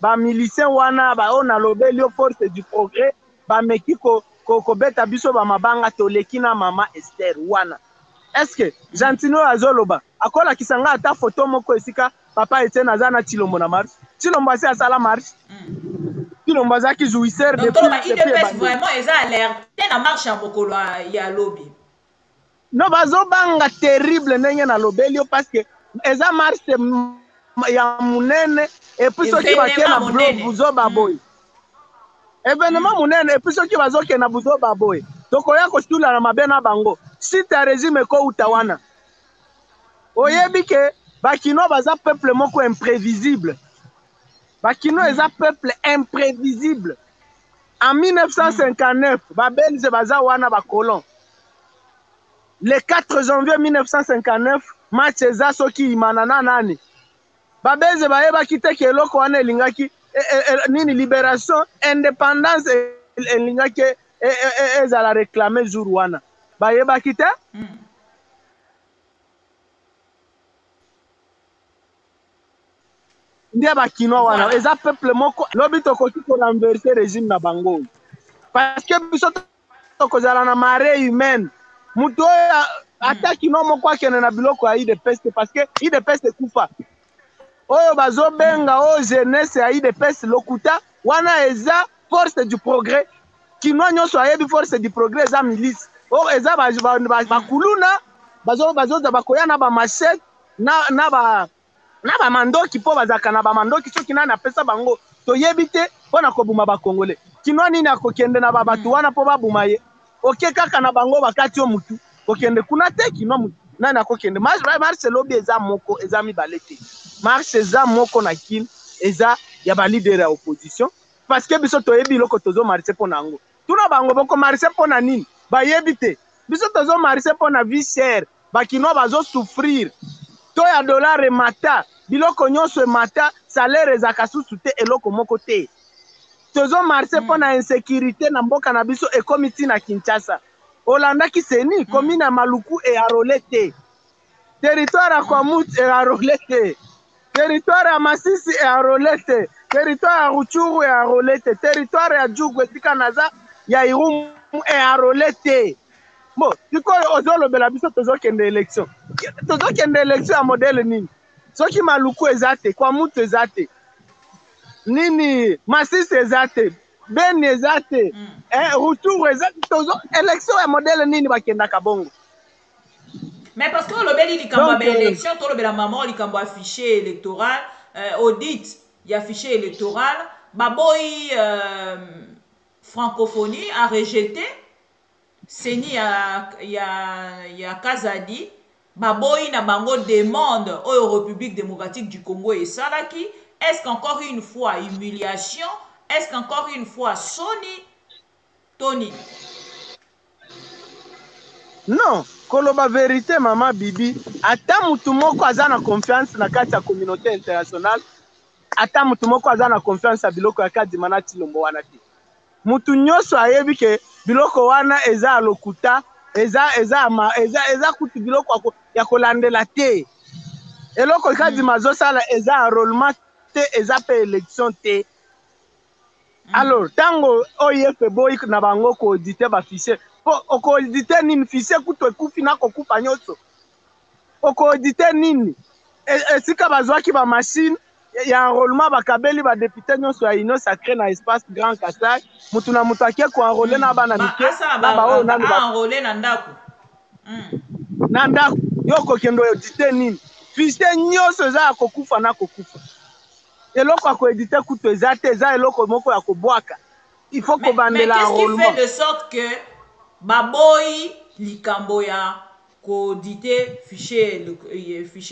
bamilicien wana baoyo nalobeli yo force du progrès bameki kobeta biso bamabanga toleki na mama Esther wana est-ce que Jantini oyo azoloba akolakisa nga ata foto moko esika papa Etienne aza na Tshilombo na marche Tshilombo asi asala marche Tshilombo azaki jouisseur depuis vraiment eza alerte na marche ya mokolo ya lobi no bazobanga terrible ndenge nalobeli yo parce que eza marche ya munene epuis soki bake na buzoba boye événement munene epuis soki bazoke na buzoba boye tokoya kositula na mabe na bango site ya régime ekouta wana oyebi ke bakino baza peuple moko imprévisible bakino eza peuple imprévisible en 1959 babelge baza wana bacolon le 4 janvier 1959 match eza soki imana na nani babelge bayebaki te ke eloko wana elingaki nini libération indépendance elingaki ezala réclame jour wana bayebaki te nde bakinois wana eza peuple moko lobi tokoki korenverse régime na bango parce que biso tokozala na marée humaine mutu oyo ata kinois moko akende na biloko ya idps parce que idps ekufa oyo bazobenga oyo jeunesse ya idps lokuta wana eza force du progrès kinois nyonso ayebi force du progrès eza milice oyo eza bakuluna bazoza bakoya na bamachete na bamandoki mpo bazalaka na bamandoki soki nani apesa bango toyebi te mpo na kobuma bakongole kinois nini akokende na babato wana mpo babuma ye oke kaka na bango bakati yo mutu kokende kuna te kinois mutu nani akokende marche lobi eza moko eza mibale te marche eza moko na kini eza ya balidere ya opposition parce que biso toyebi iloko tozomarche mpo na yango tuna bango bokomarche mpo na nini bayebi te biso tozomarche mpo na vie chère bakinois bazosouffrir to ya dollar emata biloko nyonso emata salaire ezaka susu te eloko moko te tozomarche mpo na insécurité na mboka na biso ekomi ntina Kinshasa olandaki seni komine ya Maluku earole te territoire ya Kwamut earole te territoire ya Masisi earole te territoire ya Ruchuru earole te territoire ya Djugu esika naza ya Irumu earole te bon sikoyo ozolobela biso tozokende élection ya modele nini soki Maluku eza te Kwamut eza te nini Masisi eza te ben ezate retour ezate tozo élection ya modèle nini bakendaka bongo. Mais parce que le bel likambo ba élection to le bel maman likambo affiché électoral audit il affiché électoral baboy francophonie a rejeté Seni ya Kazadi baboy na bango demande au République démocratique du Congo et Salaki. Est-ce qu'encore une fois humiliation? Est-ce qu'encore une fois Sony Tony? Non, koloba vérité maman Bibi, ata mutu moko aza na confiance na kati ya communauté internationale, ata mutu moko aza na confiance ya biloko ya kadi manati lombo wana te. Mutu nyonso ayebi ke biloko wana eza lokuta, eza kutu biloko ya kolandela te. Eloko kadi mazosala eza enrôlement te, eza pe élection te. Alors, tango oyefe boy na bango ko auditer ba fichier. Oko auditer nini fichier kuto ekufi na kokupa nyonso. Oko auditer nini? Esika bazwaki ba machine ya enrôlement bakabeli ba député nyonso ya Union Sacrée na espace Grand Kassai. Mutu na mutu akie ko enrôler na bana mike. Na ba o na enrôler na ndako. Na ndako yoko kendo auditer nini? Fichier nyonso za kokufa na kokufa. Eloko ako éditer kuto ezate eza eloko moko ya kobwaka. Il faut ko bandela enrôlement. Mais qu'est-ce qui fait de sorte que baboy likambo ya ko auditer fichier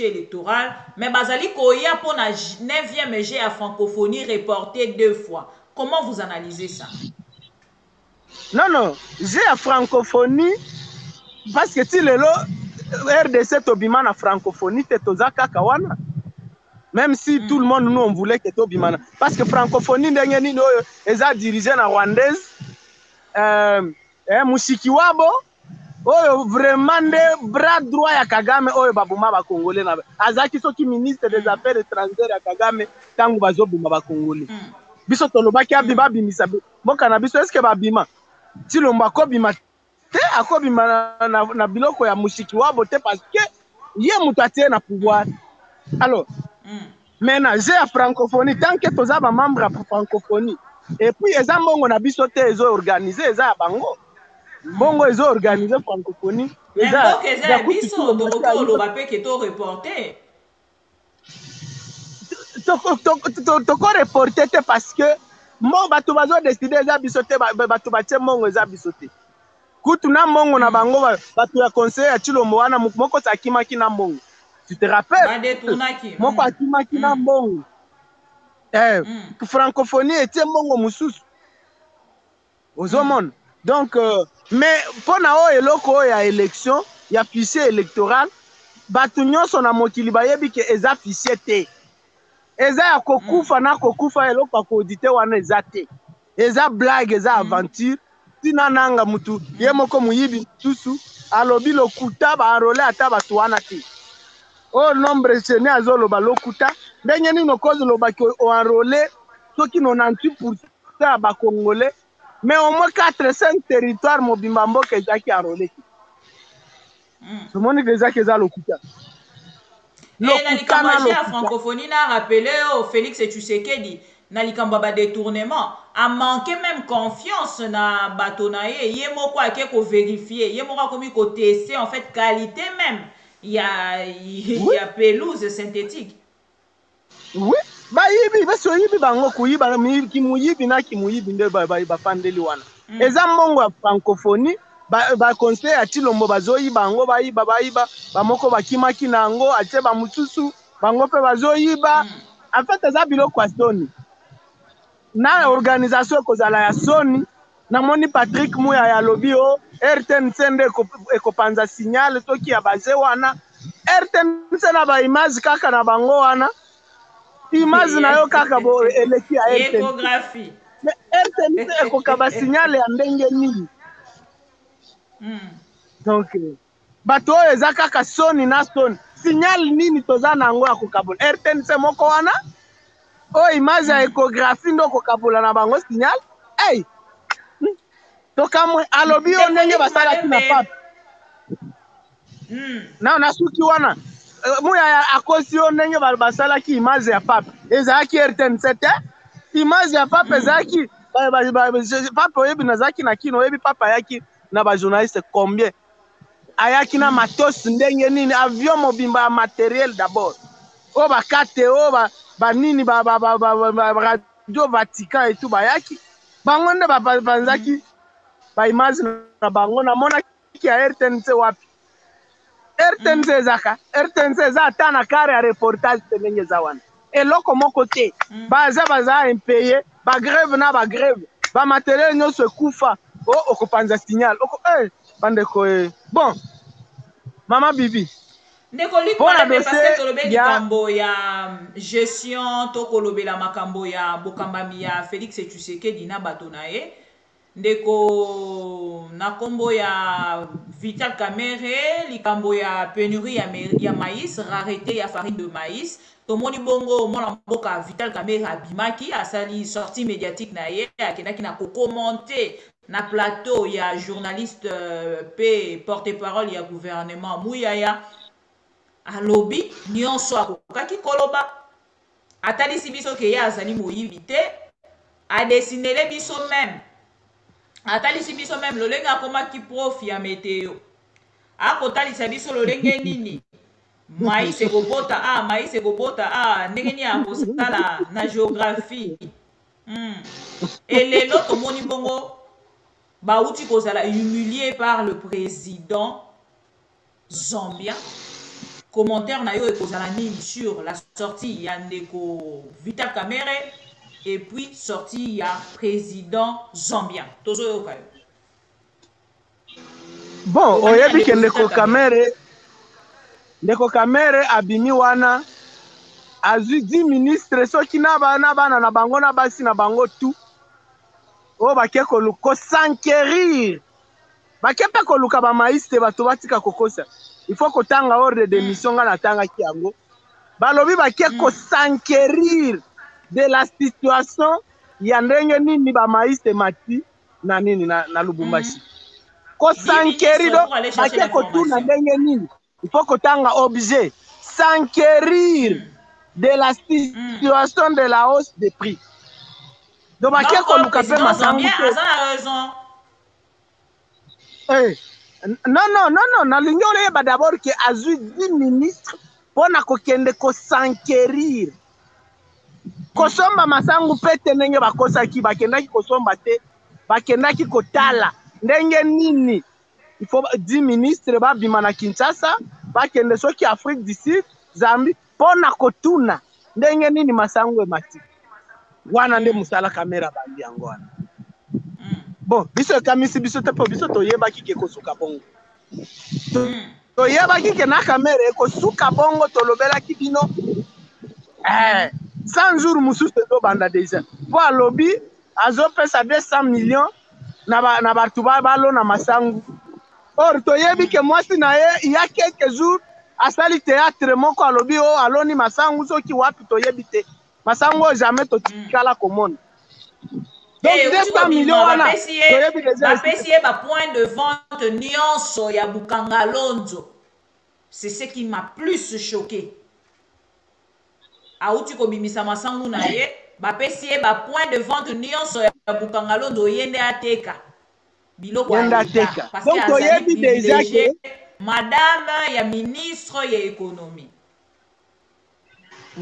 électoral mais bazali ko ya pour na 9e G à francophonie reporté 2 fois. Comment vous analysez ça? Non, G à francophonie parce que ti lelo RDC tobima na francophonie te toza kaka wana. Même si tout le monde nous on voulait que tobima parce que francophonie ndenge nini oyo eza dirigé na rwandaise musiki wabo oyo vraiment nde bras droit ya Kagame oyo babuma ba Congolais na azaki soki ministre des affaires étrangères ya Kagame tangu bazobuma ba Congolais biso tolobaki abima bimisa mboka na biso est-ce que babima tilomba ko bima te akobima na biloko ya musiki wabo te parce que ye mutu atie na pouvoir. Alors maintenant j'ai la francophonie tant que toza ba membre ya francophonie et puis eza mbongo na biso te ezo organiser eza ya bango mbongo ezo organiser francophonie eza biso to lo ba pe ke to reporter to ko reporter te parce que mo bato bazo décider eza biso te bato batie mbongo eza biso te kutu na mbongo na bango bato ya conseil ya Chilombo wana moko sakimaki na mbongo. Tu te rappelles? Moko akimaki na mbongo. Francophonie etie mbongo mususu. Ozomon. Donc mais pona o eloko o ya élection ya fichier électoral batu nyonso na mokili bayebi ke eza fichier te. Eza ya kokufa na kokufa eloko ko auditer wana eza te. Eza blague eza aventure. Tina nanga mutu ye moko muyibi tusu alobi lokuta ba enrôler ata batu wana te. Oh nombre chene azoloba lokuta ndenge nino kozo lobaki o enrôler soki 98% ya ba Congolais mais au moins 4-5 territoires mobimba mboka ezaki enrôler. Ce monde déjà que za lokuta. Na likambo ya francophonie na rappelé au Félix Tshisekedi na likambo ba détournement a manqué même confiance na batonaye ye moko ake ko vérifier ye moko komi ko tester en fait qualité même il y a pelouse synthétique. Oui, ba yibi baso yibi bango kuyiba kimuyibi na kimuyibi nde ba pandeli wana. Eza mbongo ya francophonie ba conseil ya Chilombo bazoyiba bango bayiba ba moko bakimaki nango atie ba mususu bango pe bazoyiba. En fait eza biloko Sony. Na organisation kozala ya Sony na moni Patrick Muya ya lobby o RTNC nde ekopanza signal toki ya baze wana RTNC na ba image kaka na bango wana image na yo kaka bo eleki ya RTNC échographie mais RTNC ekokaba signal ya ndenge nini donc bato oyo eza kaka Sony na Sony signal nini toza nango ya kokabola RTNC moko wana o image ya échographie ndo kokabola na bango signal hey tokamwe alobi o ndenge basalaki na pape na suki wana muya akosi o ndenge basalaki image ya pape ezalaki RTNC te image ya pape ezalaki papa oyebi nazaki na kino oyebi papa yaki na ba journaliste combien ayaki na matos ndenge nini avion mobimba ya matériel d'abord o bakate o ba nini ba radio Vatican et tout bayaki bango nde bapanzaki ba image na bango na mona ki ya RTNC wapi RTNC ezaka RTNC eza ata na kare ya reportage ndenge za wana eloko moko te baza impayé ba grève na ba grève ba matériel nyonso ekufa okopanza signal bandeko bon mama bibi ndeko likwana pe parce que tolobe likambo ya gestion to kolobela makambo ya bokambami ya Félix Tshisekedi na bato na ye ndeko na kombo ya Vital Kamerhe likambo ya pénurie ya maïs rareté ya farine de maïs tomoni bongo mwana mboka Vital Kamerhe abimaki asali sortie médiatique na ye akendaki na kokommente na plateau ya journaliste pe porte-parole ya gouvernement Muyaya alobi nyonso akokaki koloba atalisi biso ke ye azali moyibi te adesinele biso même atalisi biso même lolenge akomaki prof ya météo akotalisa biso lolenge nini maïs ekobota ndenge nini akosala na géographie elelo tomoni bongo bauti kozala humilié par le président zambien commentaire na yo ekozala nini sur la sortie ya ndeko Vital Kamerhe et puis sortie ya président zambien tozoyoka yo bon oyebi ke ndeko Kamerhe abimi wana azwi 10 ministre soki na bana na bango na basi na bango tout o bake kosankerir bake mpe koluka bamaïs te bato batika kokosa il faut kotanga ordre de mission nga natangaki yango balobi bake kosankerir de la situation ya ndenge nini bamaïs te mati na nini na Lubumbashi kosankerir do bake kotuna ndenge nini il faut kotanga objet s'enquérir de la situation de la hausse des prix. Donc, non, non, d'abord que Azui 10 ministres pour ko s'enquérir. Kosomba masangu pete nenge bakosaki bakendaki kosomba te bakendaki kotala ndenge nini il faut 10 ministres ba bimana Kinshasa bakende soki Afrique du Sud Zambie pona kotuna ndenge nini masangu emati wana nde musala kamera bandi yango wana bon biso kamisi biso te po biso toyebaki ke kosuka bongo toyebaki ke na kamera ekosuka bongo tolobelaki bino 100 jours mususu to banda deja po alobi azopesa 200 millions na batu balo na masangu or toyebi ke mwasi na ye il y a quelques jours asali théâtre moko alobi o aloni masangu soki wapi toyebi te masangu jamais totikala komona donc 200 millions wana toyebi déjà bapesi ba point de vente nyonso ya Bukanga Lonzo. C'est ce qui m'a plus choqué. Auti kobimisa masangu na ye bapesi ba point de vente nyonso ya Bukanga Lonzo yende ateka biloko ateka donc toyebi déjà que madame ya ministre ya économie.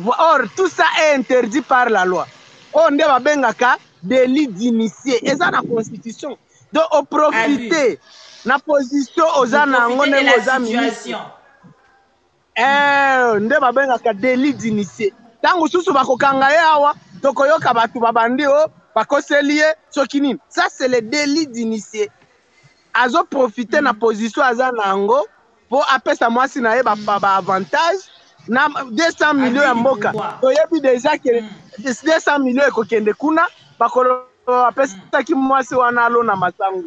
Or tout ça est interdit par la loi. On nde babengaka délit d'initié eza na constitution donc au profiter na position ozana ngo ne moza ministre nde babengaka délit d'initié tangu susu bakokanga ye awa tokoyoka batu babandi o bakoseli ye soki nini ça c'est le délit d'initié azo profiter na position azana ngo po apesa mwasi na ye ba avantage na 200 millions ya mboka toyebi déjà que 200 millions ekokende kuna bakolo apesa ki mwasi wana alona masangu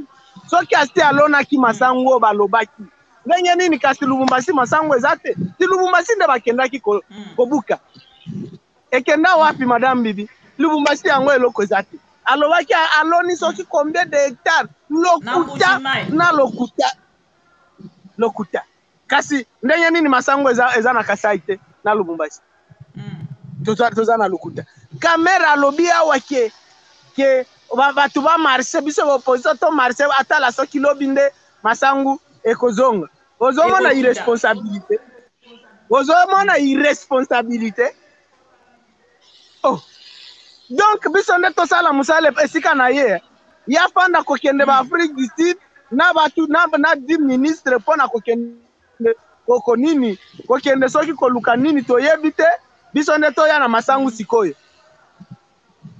soki asti alona ki masangu balobaki ndenge nini kasi Lubumbashi masangu ezate ti Lubumbashi nde bakendaki kobuka ekenda wapi madame bibi Lubumbashi yango eloko ezate alobaki aloni soki combien de hectares lokuta na lokuta kasi ndenge nini masangu eza na Kasai te na Lubumbashi toza na lokuta kamera alobi awa ke bato ba marché biso opposition to marché atala soki lobi nde masangu ekozonga ozomona irresponsabilité oh donc biso nde tosala mosala esika na ye ya fanda kokende ba Afrique du Sud na batu na 10 ministre mpona kokende koko nini kokende soki koluka nini toyebi te biso nde toya na masangu sikoyo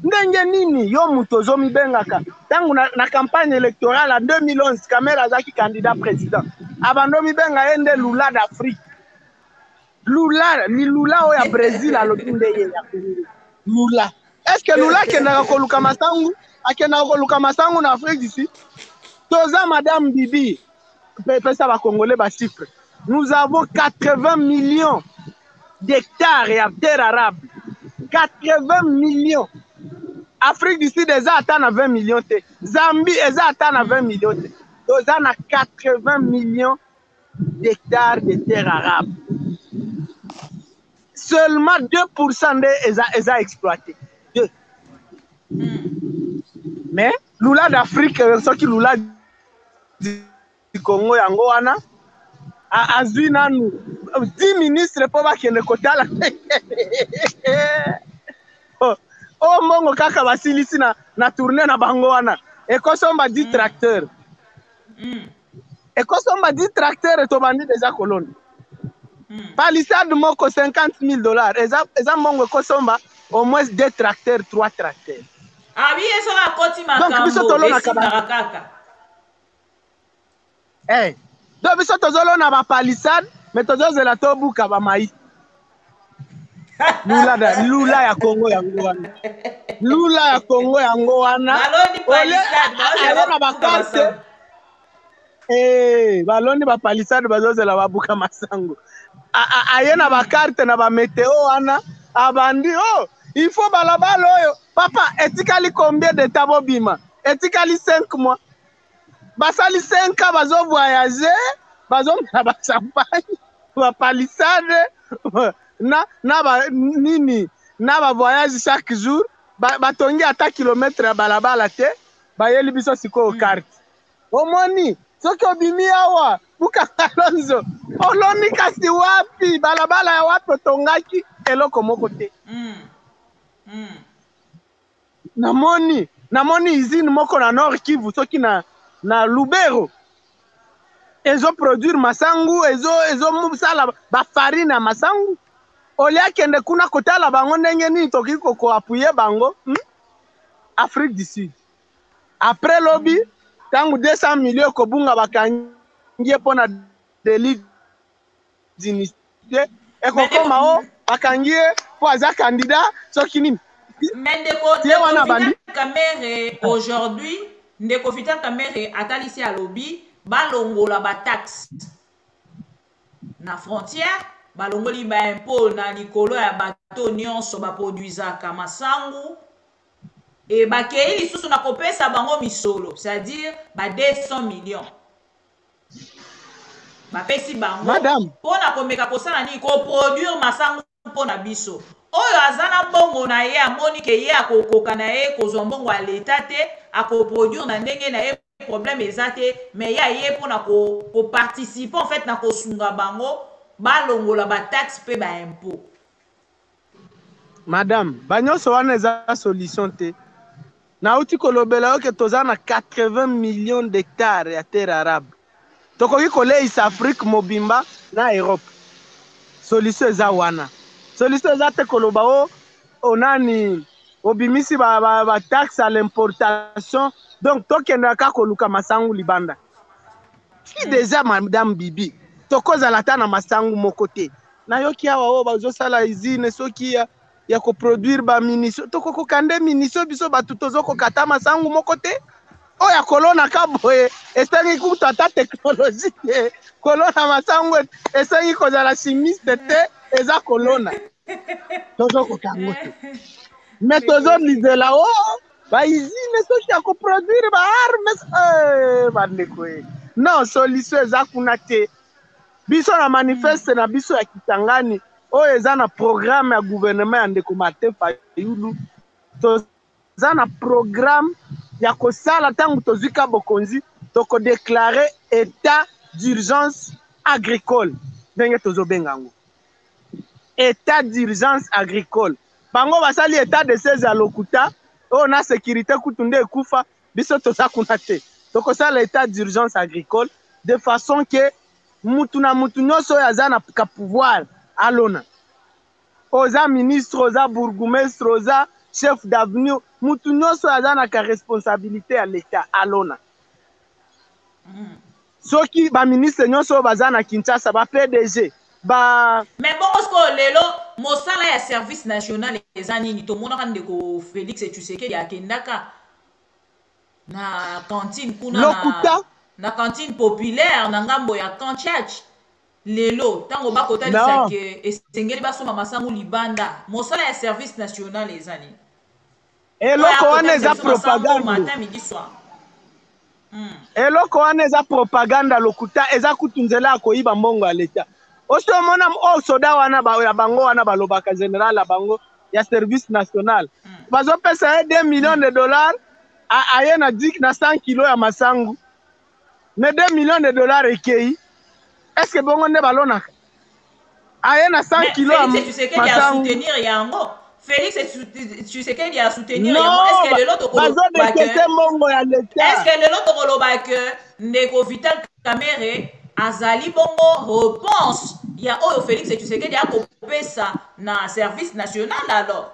ndenge nini yo mutu ozomibengaka ntango na campagne électorale en 2011 Kamera azaki candidat président abando mibenga ye nde lula d'Afrique lula oyo ya Brésil alobi nde ye ya lula est-ce que lula akendaka koluka masangu na Afrique du Sud toza madame Bibi pesa ba Congolais ba chiffre nous avons 80 millions d'hectares ya terre arabe 80 millions Afrique du Sud eza ata na 20 millions te Zambie eza ata na 20 millions te toza na 80 millions d'hectares de terre arabe seulement 2% de eza exploité 2 mais lula d'Afrique soki lula du Congo yango wana azwi nanu 10 ministres po bakende kotala oh mongo kaka basilisi na tourner na bango wana ekosomba 10 tracteurs ekosomba 10 tracteurs to bandi déjà colonne palissade moko $50,000 eza mongo ekosomba au moins 2 tracteurs 3 tracteurs abi eso na koti makambo esika kaka donc biso tozolona ba palissade mais tozozela tobuka ba maïs lula ya Congo yango wana lula ya Congo yango wana alona bakarte baloni ba palissade bazozela babuka masango aye na bakarte na ba météo wana abandi il faut balabala oyo papa etikali combien de temps bobima etikali 5 mois basali 5 ans bazo voyager bazo na ba champagne ba palissade na ba nini na ba voyage chaque jour batongi ata kilomètre ya balabala te bayeli biso siko carte omoni soki obimi awa buka Kalonzo oloni kasi wapi balabala ya wapi otongaki eloko moko te namoni usine moko na Nord Kivu soki na Lubero ezo produire masangu ezo musala ba farine ya masangu olia kende kuna kotala bango ndenge nini toki ko appuyer bango Afrique du Sud après lobby tangu 200 millions kobunga bakangie pona délit d'initié ekokoma bakangie po aza candidat soki nini mais ndeko Kamere aujourd'hui ndeko Vital Kamere atalisi à lobby balongola ba taxe na frontière balongoli ba impôt na likolo ya bato nyonso baproduisaka masangu et bakei lisusu na kopesa bango misolo c'est-à-dire ba 200 millions bapesi bango mpona komeka kosala nini koproduire masangu mpona biso oyo aza na mbongo na ye amoni ke ye akokoka na ye kozwa mbongo ya leta te akoproduire na ndenge na ye problème eza te mais ya ye mpona koparticipe en fait na kosunga bango balongola bataxe mpe baimpôt madame banyonso wana eza solution te nauti kolobela yo ke toza na 80 millions d'hectares ya terre arabe tokoki koleisa Afrique mobimba na Europe solution eza wana solution eza te koloba onani obimisi ba taxe à l'importation donc tokendaka koluka masangu libanda si déjà madame Bibi tokozala ta na masangu moko te nayoki awa oyo bazosala usine soki ya koproduire baminisio tokokokande minisio biso bato tozokokata masangu moko te oyo ya kolona ka boye esengi kutu ata teknologie te kolona masangu esengi kozala chimiste te eza kolona tozokokango te mais tozolizela bausine soki ya koproduire baarme bandeko non solution eza kuna te biso na manifeste na biso ya Kitangani oyo eza na programme ya gouvernement ya ndeko Martin Fayulu na programme ya kosala tangu tozwika bokonzi tokodéclare état d'urgence agricole ndenge tozobenga yango état d'urgence agricole bango basali état de siège ya lokuta oyo na sécurité kutu nde ekufa biso toza kuna te tokosala état d'urgence agricole de façon que mutu na mutu nyonso oyo aza na ka pouvoir alona oza ministre oza bourgmestre oza chef d'avenue mutu nyonso oyo aza na ka responsabilité ya l'état alona soki baministre nyonso oyo baza na Kinshasa ba PDG ba mais bon sko lelo mosala ya service national eza nini tomonaka ndeko Félix Tshisekedi akendaka na cantine kuna na cantine populaire na ngambo ya Kanchach lelo tango bakotalisa ke esengeli basomba masango libanda mosala ya service national eza nini eloko wana eza propagande matin midi soir eloko wana eza propaganda lokuta eza kutu nzela ya koyiba mbongo ya leta oso omona soda wana ya bango wana balobaka général ya bango ya service national bazopesa ye 2 millions de dollars aye na 100 kilo ya masangu mais 2 millions de dollars ekei est-ce que bongo nde balonaka aye na 100 kilo ya masangu Félix Tshisekedi a soutenir est-ce que le lot que ndeko Vital Kamerhe azali bongo réponse ya oyo Félix Tshisekedi a kopesa na service national alors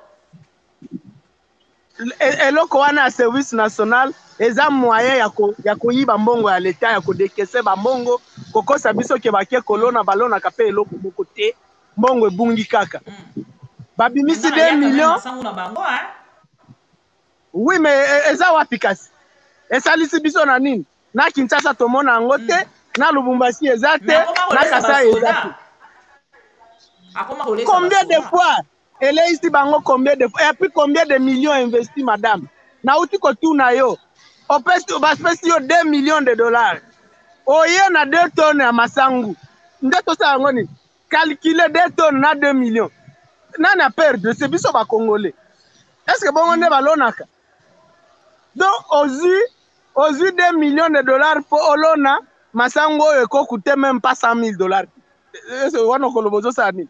eloko wana service national eza moyen ya koyiba mbongo ya leta ya kodekese bambongo kokosa biso ke bake kolona balonaka mpe eloko moko te mbongo ebungi kaka babimisi 2 millions oui mais eza wapi kasi esalisi biso na nini na Kinshasa tomona yango te na Lubumbashi eza te na Kasai eza te combien de fois eleisi bango combien de fois et puis combien de millions investis madame na uti kotuna yo bapesi yo 2 millions de dollars oye na 2 tonnes ya masangu nde tosala yango nini calculer 2 tonnes na 2 millions nani a perdre c'est biso ba congolais est-ce que bongo nde balonaka donc ozu 2 millions de dollars po olona masango oyo ekokute même pas 100 000 dollars wana kolobozo sa nini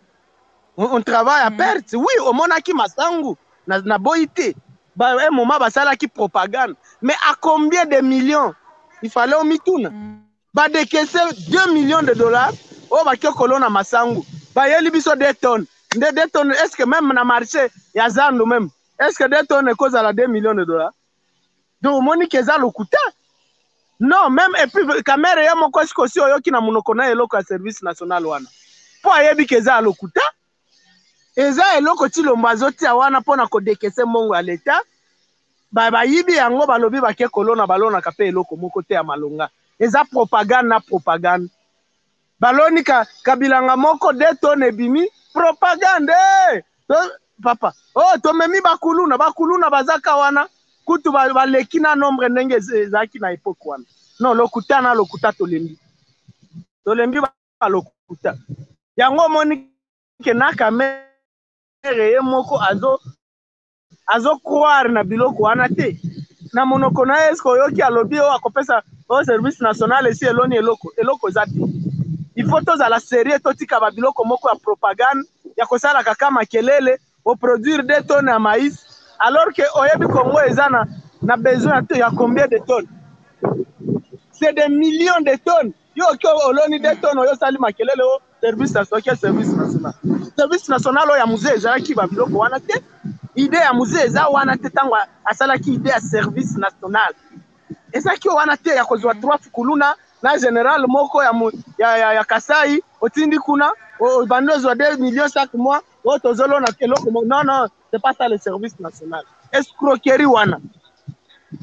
on travaille à perte oui omonaki masangu na boité un moment basalaki propagande mais à combien de millions il fallait omituna badekese 2 millions de dollars oyo baki kolona masangu bayeli biso 2 tonnes. 2 tonnes, est-ce que même dans le marché, il y a Zando même, est-ce que 2 tonnes cause à la 2 millions de dollars? Donc, Monique est à l'okuta. Non, même, et puis, caméra, il y a mon coach aussi, qui n'a mon connaît le service national. Pour aller dire à l'okuta, et ça, le coach, le mazoti, à wana, pour na kodekese mongo à l'état, bah, yibi, yango, balobi, ba, ke kolona, balona, kapé, loko, mon côté à malonga. Et ça, propagande, na propagande. Baloni, kabilanga, moko, 2 tonnes, et bimi, propagande papa tomemi bakuluna bazaka wana kutu baleki na nombre ndenge ezalaki na epoke wana non lokuta na lokuta tolembi balokuta yango omoni ke na kamere ye moko azo croire na biloko wana te na monoko na ye eske oyoki alobi oyo akopesa oyo service national esi eloni eloko eza te il faut tozala sérieux totika babiloko moko ya propagande ya kosala kaka makelele o produire 2 tonnes ya maïs alors que oyebi Congo eza na besoin ya combien de tonnes c'est des millions de tonnes yo ko oloni 2 tonnes oyo sali makelele o service national oyo ya musée ezalaki babiloko wana te idée ya musée eza wana te tango asalaki idée ya service national ezaki wana te ya kozwa 3 fukuluna na général moko ya Kasai otindi kuna bando zo 2 millions chaque mois tozolo na keloko non c'est pas ça le service national escroquerie wana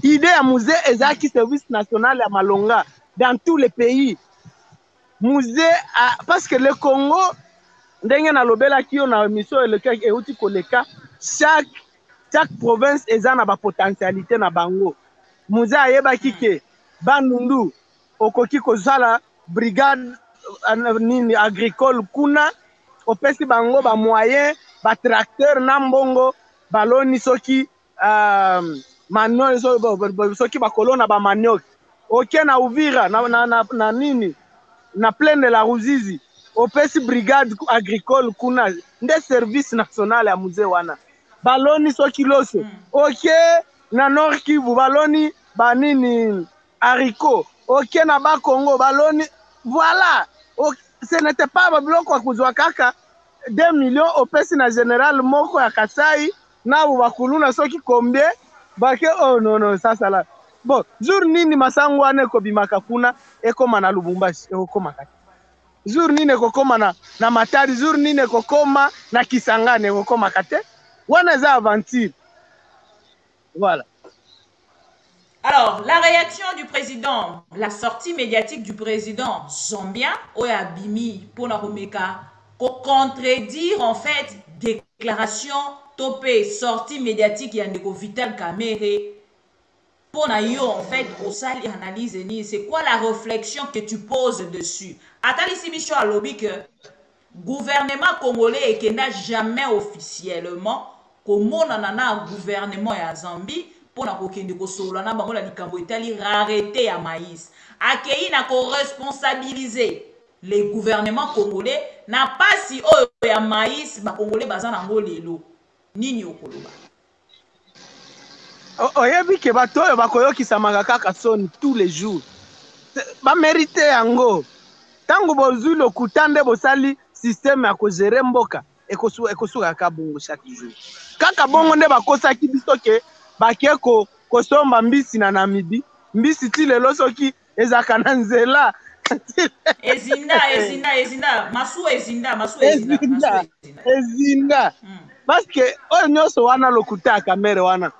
idée ya musée ezaki service national ya malonga dans tous les pays musée parce que le Congo ndenge na lobela ki na mission eleka euti koleka chaque province eza na ba potentialité na bango musée ayebaki ke Bandundu okoki kozala brigade nini agricole kuna opesi bango ba moyen ba tracteur na mbongo baloni soki manioc soki bakolona ba manioc oke na Uvira na nini na plaine de la Ruzizi opesi brigade agricole kuna nde service national ya muzee wana baloni soki loso oke na Nord Kivu baloni banini haricot oke na ba Congo baloni voilà ce n'était pas babiloko ya kozwa kaka 2 millions opesi na général moko ya Kasai na bakuluna soki combien bake oh non ça là bon jour nini masango wana ekobimaka kuna ekoma na Lubumbashi ekoma jour nini ekokoma na Matadi jour nini ekokoma na Kisangani ekokoma kate wana za aventure voilà. Alors, la réaction du président, la sortie médiatique du président zambien, Oya Bimi, pour la Romeka, pour contredire en fait déclaration topé, sortie médiatique Yandeko Vital Kamere, pour na yo en fait, au sali analyse ni, c'est quoi la réflexion que tu poses dessus? Attends ici, Michel a lobby que gouvernement congolais et n'a jamais officiellement, comme on en a un gouvernement à Zambie, pour na kokende ko solo na bango la likambo etali rareté ya maïs akei na ko responsabiliser les gouvernements congolais na pasi oyo ya maïs ba congolais bazana ngo lelo nini okoloba oyebi ke bato oyo bakoyokisama kaka soni tous les jours ba mérite yango tango bozwi lokuta nde bosali système ya kozere mboka ekosuka ka bongo chaque jour kaka bongo nde bakosaki biso ke bakie kosomba mbisi na Namibie mbisi ti lelo soki ezaka na nzela ezinda masu ezinda parce que oyo nyonso wana lokuta ya kamere wana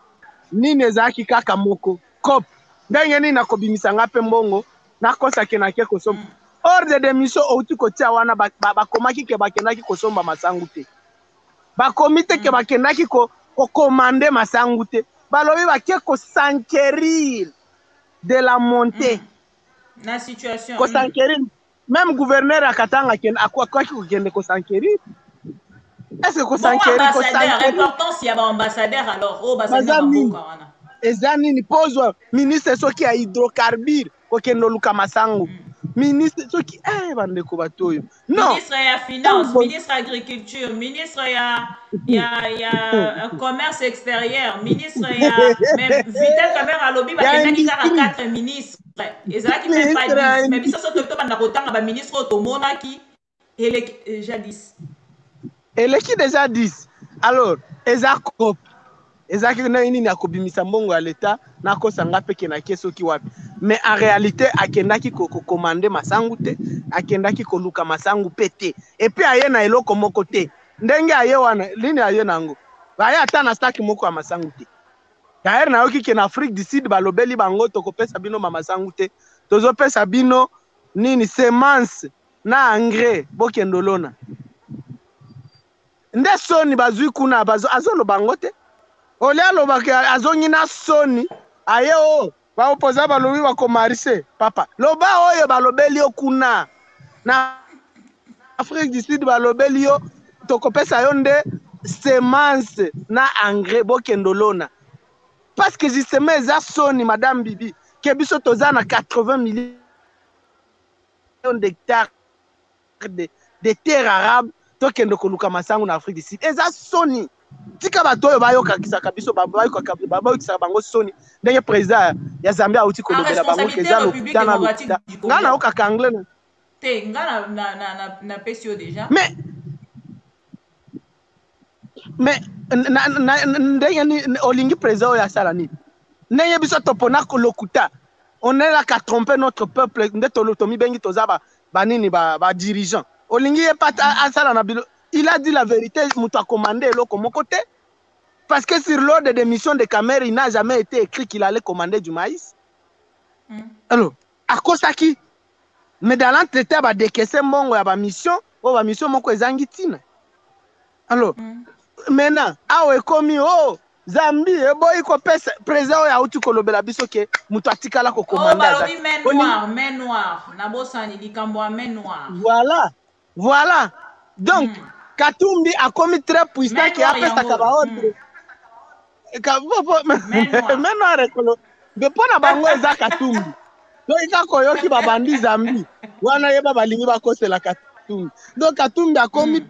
nini ezalaki kaka moko cop ndenge nini nakobimisa nga mpe mbongo nakosake nake kosomba ordre de mission outi kotia wana bakomaki ke bakendaki kosomba masangu te bakomi te ke bakendaki kokomande masangu te balobi bakie kosankerir de la montée na situation kosankerir même gouverneur akatanga akwaki kokende kosankerir est-ce que kosankerir importance ya ba ambassadeur alors oh basanga mboka wana ezani ni pozwa ministre soki ya hydrocarbure kokende luka masangu ministre soki bandeko batoyo non ministre ya finance ministre agriculture ministre ya commerce extérieur ministre ya même Vital Kamere lobby bakendaki kaka 4 ministres ezalaki même pas 10 mais biso soto to banda kotanga ba ministre otomonaki jadis eleki déjà 10 alors ezako ezaki nini akobimisa mbongo ya leta nakosanga peke na keso ki wapi mais en réalité akendaki commander masangu te akendaki koluka masangu pete et puis aye na eloko moko te ndenge aye wana lini aye nango baye ata na staki moko ya masangu te d'ailleurs na yoki ke na Afrique du Sud balobeli bango tokopesa bino masangu te tozopesa bino nini semence na engrais bokendolona nde soni bazui kuna azolo bango te olia lobaka azongi na soni aye o baopoza balobi bakomarise papa loba oyo balobeli yo kuna na Afrique du Sud balobeli yo tokopesa yo nde semence na engrais bokendolona parce que justement eza soni madame Bibi ke biso toza na 80 millions d'hectares de terre arabe tokende koluka masangu na Afrique du Sud eza soni tika bato oyo bayokakisaka biso babayokisaka bango soni ndenge président ya Zambia auti kolobela bango keza lokuta na lokuta nga naokaka anglais te nga na pesio déjà mais ndenge olingi président oyo asala nini ndenge biso topona lokuta on est là qu'à tromper notre peuple nde tomibengi toza banini dirigeant olingi ye pa asala na bilo. Il a dit la vérité, Moutou a commandé l'eau mon côté. Parce que sur l'ordre de mission de Kamere, il n'a jamais été écrit qu'il allait commander du maïs. Alors, à cause de qui? Mais dans l'entretien, il a décaissé mon mission, la mission mon kozangitine. Alors, maintenant, ah commis oh Zambie, boy ko pesa président ya uti kolobela biso ke Moutou atikala ko commander. Oh, main noire, na bosani likambo main noire. Voilà. Donc Katumbi a commis très puissant qui a fait sa ordre. Maintenant rekolo be pona bango eza Katumbi donc ikako yoki babandi Zambi wana yeba balingi bakosela Katumbi donc Katumbi akomi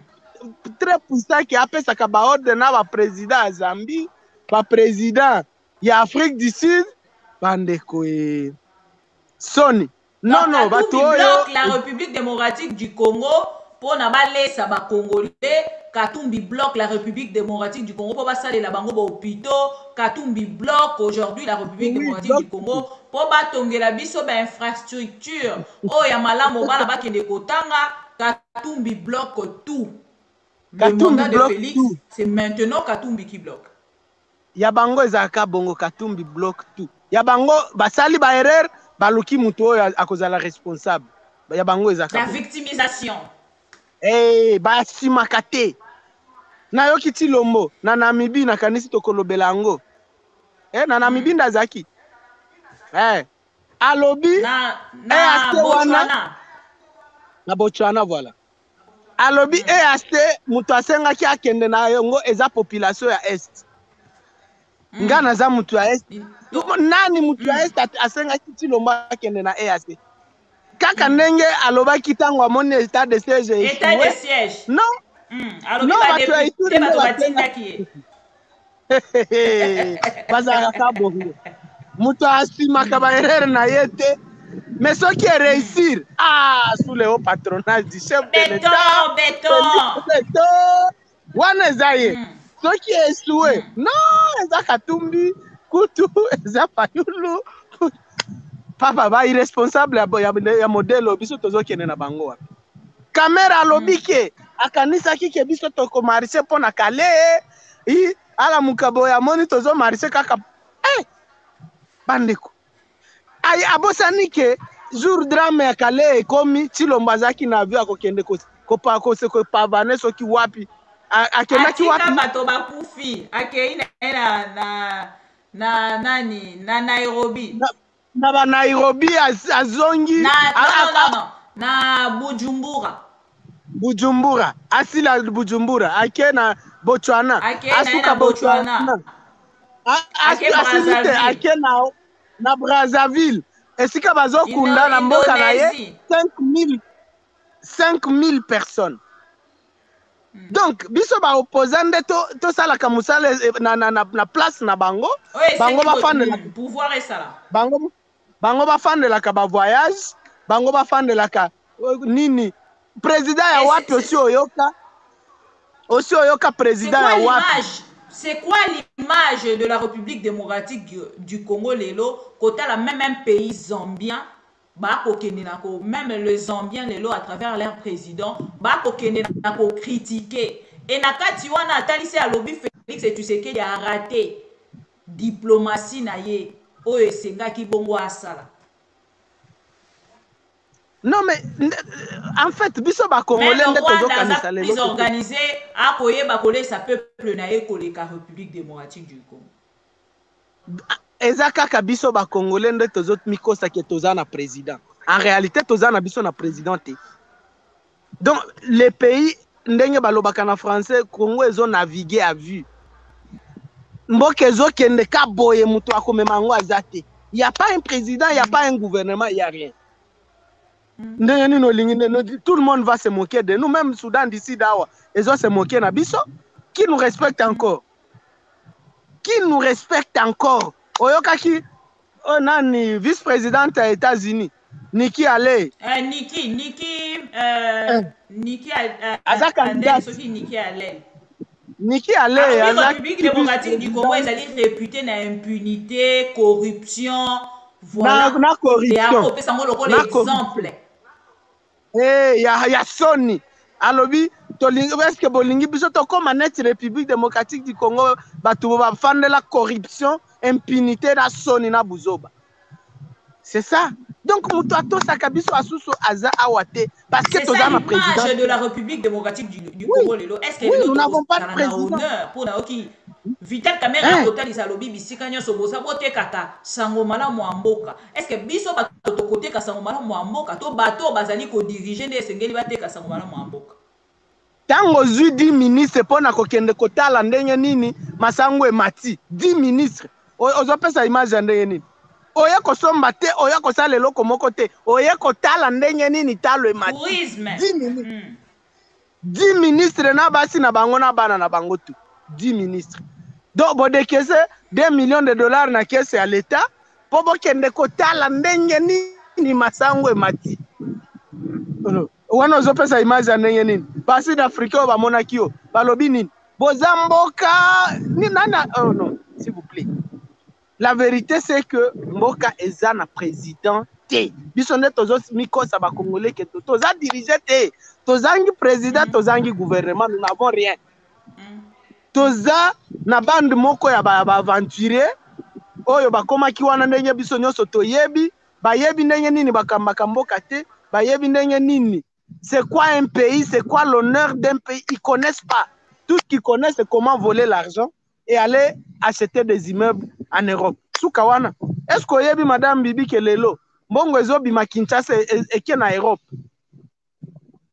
très puissant qui apesaka ba ordre na ba président ya Zambie ba président ya Afrique du Sud bandeko Sony non bato oyo la République démocratique du Congo pour na balesa ba Congolais. Katumbi bloque la République démocratique du Congo pour passer la bango ba hôpitaux. Katumbi bloque aujourd'hui la République démocratique du Congo pour batonge la biso ba infrastructure oh ya malamu bana ba kende kotanga. Katumbi bloque tout. Le mandat de Félix, c'est maintenant Katumbi qui bloque. Yabango ezaka bongo Katumbi bloque tout. Yabango basali ba erreur baluki mutu oyo akozala responsable. Yabango ezaka. La victimisation. Basimaka te. Na yoki ti lombo na Namibie na kanisi tokolobela yango. Na Namibie ndazaki. Alobi na Botswana. Na Botswana voilà. Alobi EAC mutu asengaki akende na yango eza population ya Est. Nga naza mutu ya Est. Nani mutu ya Est asengaki ti lombo akende na EAC. Kaka ndenge alobaki tango amoni état de siège. État de siège. Non. Non, député bato qui bazaka bongo. Mutu asimaka ba erreur na yete. Mais ce qui est réussir, sous le haut patronage du chef de l'État. Béton. Wana zaye. Ce qui est échoué. Non, eza Katumbi, Kutu, eza Fayulu. Papa ba irresponsable ya modèle biso tozokende na bango. Kamera lobike akanisa kike biso toko marché pona kale ala mukabo ya moni tozo marché kaka bandeko ay abosani ke jour drame ya kale komi Chilombo zaki na avion akokende ko pavane soki wapi akenda ki wapi bato bakufi akei na nani na Nairobi na ba Nairobi azongi na Bujumbura asila Bujumbura ake na Botswana asuka Botswana ake na Brazzaville esika bazokunda na mboka na ye 5000 personnes. Donc biso ba opposant to sala ka musala na place na bango bango ba fandela pouvoir et ça bango ba fandela ka ba voyage bango ba fandela ka nini président ya wapi aussi oyoka président ya wapi. C'est quoi l'image de la République démocratique du Congo lelo kota la même un pays zambien ba kokende nako même le zambien lelo à travers leur président ba kokende nako critiquer et nakati wana atalisi ya lobby Félix et tu sais qu'il a raté diplomatie na ye oyo esengaki bongo asala. Non mais en fait biso ba congolais ndeto kanisa lelo ils organisé a koye ba kolé sa peuple na ye koleka République démocratique du Congo. Ezaka ka biso ba congolais ndeto zot mikosa ke toza na président. En réalité toza na biso na président te. Donc les pays ndenge balobaka na français Congo ezo naviguer à vue. Mboka ezo kende ka boye mutu akomema ngo azate. Il y a pas un président, il y a pas un gouvernement, il y a rien. Tout le monde va se moquer de nous, même Soudan d'ici d'awa, ils vont se moquer na biso. Qui nous respecte encore? Qui nous respecte encore? Oyoka ki nani vice-présidente des États-Unis, Nikki Haley. Nikki Haley. Nikki Haley. La République démocratique du Congo est allée réputée na impunité, corruption. Voilà. Na corruption. Exemple. Ya Sony. Alobi est-ce que bolingi biso to comme net République démocratique du Congo batu ba fande la corruption, impunité na Sony na Buzoba. C'est ça. Donc muto saka biso asusu aza awate parce que toza ma président. C'est de la République démocratique du Congo lelo. Est-ce que nous n'avons pas de président pour na oki Vital Kamerhe total isalobi bisika nyoso bosa bote kaka sangomala mwamboka. Est-ce que biso bato côté ka sangomala mwamboka to bato bazali ko diriger ne sengeli bateka sangomala mwamboka. Tango zui 10 ministres pona kokende kotala ndenge nini masango emati 10 ministres ozopesa image ndenge nini oya kosomba te oya kosala eloko moko te oya kotala ndenge nini talo emati tourisme 10 ministres na basi na bango na bana na bango tu 10 ministres donc bodekese 2 millions de dollars na caisse ya l'État po bokende kotala ndenge nini masango emati wana ozopesa image ya ndenge nini basi d'Afrique oyo bamonaki yo balobi nini boza mboka nana oh non s'il vous plaît la vérité c'est que mboka eza na président te biso nde tozomikosa bakongolais ke toza dirige te tozangi président tozangi gouvernement nous n'avons rien toza na bande moko ya baaventurier oyo bakomaki wana ndenge biso nyonso toyebi bayebi ndenge nini bakambaka mboka te bayebi ndenge nini c'est quoi un pays, c'est quoi l'honneur d'un pays. Ils ne connaissent pas. Tout ce qu'ils connaissent, c'est comment voler l'argent et aller acheter des immeubles en Europe. Soukawana, est-ce que vous avez Madame Bibi Kelelo, Mbongo Ezobi Kinshasa et qui est en Europe?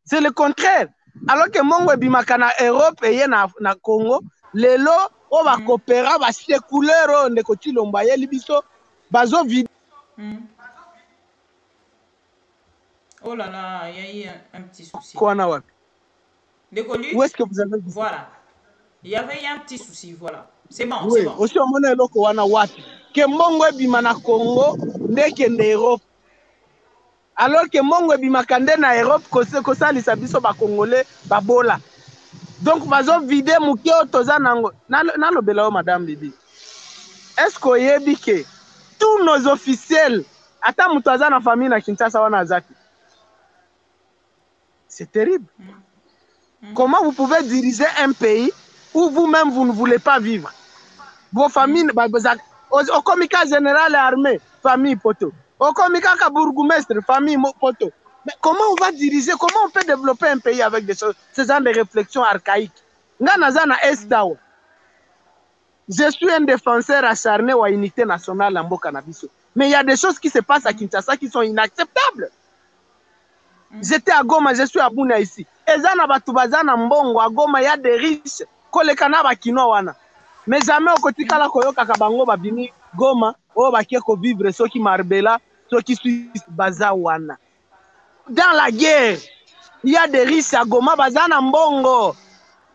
C'est le contraire. Alors que Mbongo Bimaka na Europe et na Congo, Lelo, on va coopérer, on va se couleur, on va se lombaye, libiso, bazo vide. Oh là là, il y a eu un petit souci. Quoi, Nawa? Où est-ce que vous avez dit? Voilà. Il y avait un petit souci, voilà. C'est bon, oui, c'est bon. Aussi, on a loko wana wapi. Que Mongo bimana Congo, ndeke nde Europe. Alors que Mongo bimakande na Europe, kosa lisabiso ba Congolais, babola. Donc, bazo vide mukeo toza nango. Nalo belao, Madame Bibi. Est-ce qu'on y dit que tous nos officiels, ata mutaza na famille na Kinshasa wana azaki? C'est terrible. Comment vous pouvez diriger un pays où vous-même vous ne voulez pas vivre? Vos familles, au comité général et armé, famille poto. Au comité bourgmestre, famille poto. Mais comment on va diriger, comment on peut développer un pays avec ce genre de réflexions archaïques? Je suis un défenseur acharné de l'unité nationale en Bokanabiso. Mais il y a des choses qui se passent à Kinshasa qui sont inacceptables. J'étais à Goma, je suis à Bouna ici. Ezana batubazana mbongo à Goma, il y a des riches. Kolekana bakino wana. Mais jamais au côté kala koyoka kabango babini Goma, o bakeko vivre ceux qui marbela, ceux qui suissent baza wana. Dans la guerre, il y a des riches à Goma, bazana mbongo.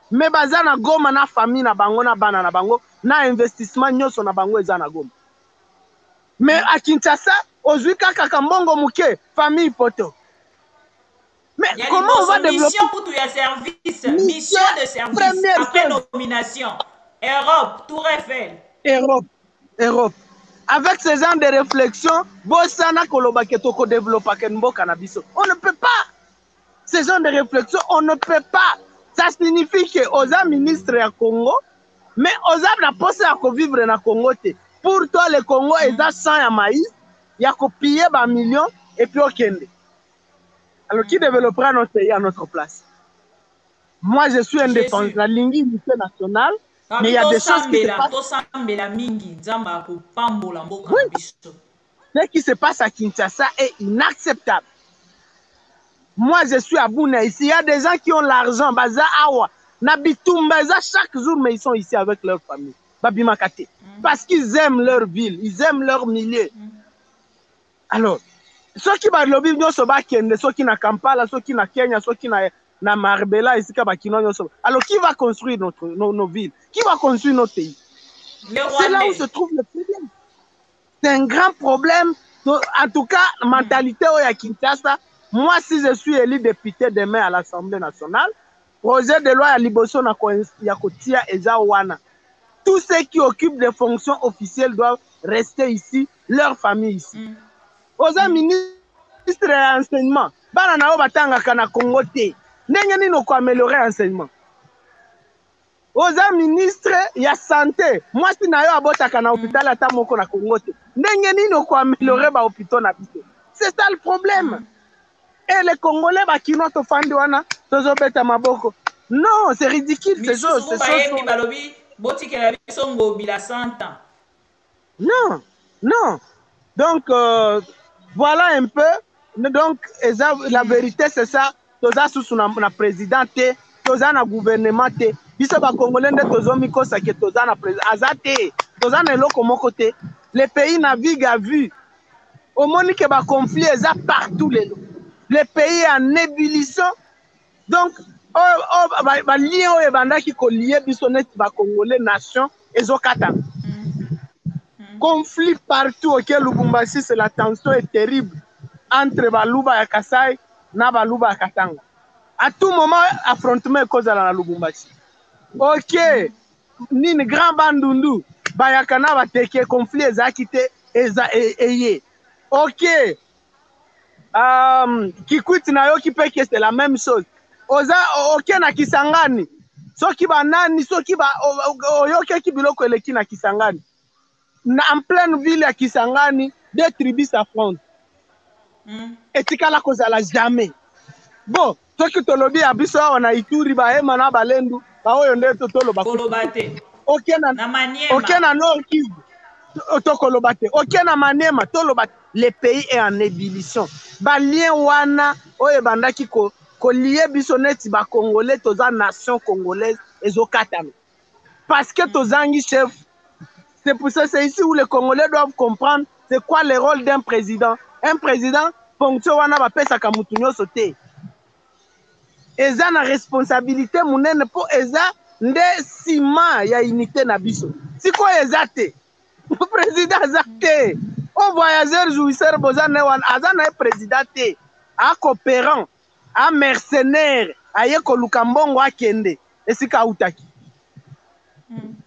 Mais bazana Goma na famille na bango na bana na bango, na investissement nyoso na bango ezana Goma. Mais à Kinshasa, aujourd'hui kaka mbongo muke, famille poto. Mais comment on va développer? Mission pour tout y service, mission de service, après nomination. Europe, Tour Eiffel. Europe. Avec ce genre de réflexion, Bossana Kolobaketo développe Kenbo Canabiso. On ne peut pas. Ce genre de réflexion, on ne peut pas. Ça signifie que aux ministres à Congo, mais aux na poste à vivre na Congo. Pour toi, le Congo est à 100 à maïs, il y a copié par millions et puis au Kende. Alors, qui développera notre pays à notre place? Moi, je suis indépendant. La ligne nationale, mais il y a des choses qui se passent. Oui. Ce qui se passe à Kinshasa est inacceptable. Moi, je suis à Bouna ici. Il y a des gens qui ont l'argent. Baza Awa, Nabitumbaza, chaque jour, mais ils sont ici avec leur famille. Babimakate. Parce qu'ils aiment leur ville, ils aiment leur milieu. Alors, ceux qui ont lobby, ceux qui na Kampala, ceux qui na Kenya, ceux qui na Marbella, alors qui va construire nos villes? Qui va construire notre pays? C'est là où se trouve le problème. C'est un grand problème. En tout cas, la mentalité à Kinshasa, moi, si je suis élu député demain à l'Assemblée nationale, projet de loi à Liboso na Yakotia et Zawana. Tous ceux qui occupent des fonctions officielles doivent rester ici, leur famille ici. Aux ministres de l'enseignement, banana o batanga kana Congo te. Ndenge nini ko améliorer l'enseignement. Aux ministres ya santé, moi si na yo abota kana hôpital ata moko na Congo te. Ndenge nini ko améliorer ba hôpitaux na biso. C'est ça le problème. Et les Congolais bakino to fandi wana tozo beta maboko. Non, c'est ridicule ces choses, Non. Donc voilà un peu. Donc, la vérité, c'est ça. Toza sous la présidente, toza na gouvernement te biso bakongolais nde tozomikosa ke toza na président aza te toza na eloko moko te le pays navigue à vue omoni ke baconflit eza partout lelo le pays en ébullition donc balien oyo ebandaki kolie biso neti bakongolais nation ezokatana conflit partout auquel Lubumbashi c'est la tension est terrible entre baluba ya Kasai na baluba ya Katanga. À tout moment affrontement cause la Lubumbashi. OK. Nini grand bandundu bayakana bateke conflit ezakite eye. OK. Kikwiti na yo kipeke c'est la même chose. Oza OK na Kisangani. Soki banani soki ba oyoke kibiloko eleki na Kisangani. En pleine ville à Kisangani, deux tribus s'affrontent. Et tikala kozala jamais. Bon, toi qui te lobby à biso on a ituri ba ema na balendu, ba oyo nde to toloba. Kolobate. OK na Maniema. OK na Nord Kivu. To kolobate. OK na Maniema, tolobate. Le pays est en ébullition. Ba lien wana oyo bandaki ko lié biso neti ba congolais toza nation congolaise ezokatana. Parce que tozangi chef. C'est pour ça, c'est ici où les Congolais doivent comprendre c'est quoi le rôle d'un président. Un président, fonction wana ba pesa ka mutunyo sote. Eza na responsabilité munene po eza nde sima ya unité na biso. Siko eza te. Président eza te. O voyageur jouisseur bozane wana azana président te. A coopérant, a mercenaire, a ye koluka mbongo akende. Esika utaki.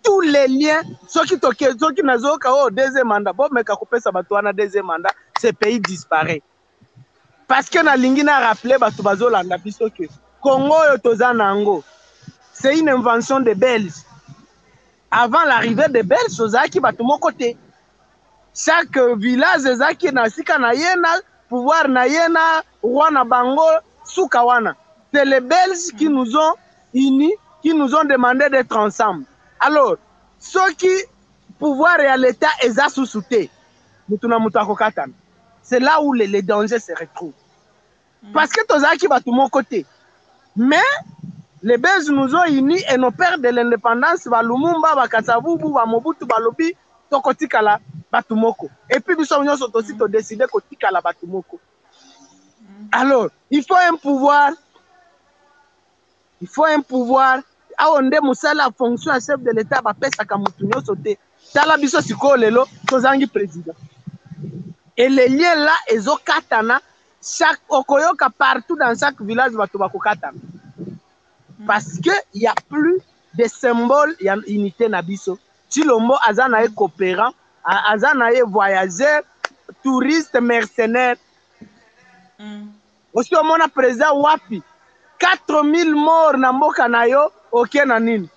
Tous les liens, ceux qui nazoka au deuxième mandat, bon mais kakopesa bato wana deuxième mandat, ce pays disparaît. Parce que na lingi na rappelé bato bazolanda biso que Congo yo toza nango. C'est une invention des Belges. Avant l'arrivée des Belges, ozaki bato moko côté. Chaque village ezaki na sika na yena, pouvoir na yena, roi na bango, sukawana. C'est les Belges qui nous ont unis, qui nous ont demandé d'être ensemble. Alors, ceux qui pouvoir et à l'État est sous-souté, c'est là où les dangers se retrouvent. Parce que tous qui va tout mon côté. Mais les Belges nous ont unis et nos pères de l'indépendance, Lumumba, Katsavubu, Mobutu, Balobi, Tokotikala, Batumoko. Et puis nous sommes aussi décidé Kotikala Batumoko. Alors, il faut un pouvoir. Il faut un pouvoir. Aonde musala fonction à chef de l'État ba pesa ka mutunyo sote tala biso siko lelo tozangi président et les liens là ezokatana chaque okoyoka partout dans chaque village bato bakokatana parce que il y a plus de symboles ya unité na biso Chilombo azana e coopérant azana e voyageur touriste mercenaire aussi au mona président wapi 4000 morts na mboka na yo OK na nini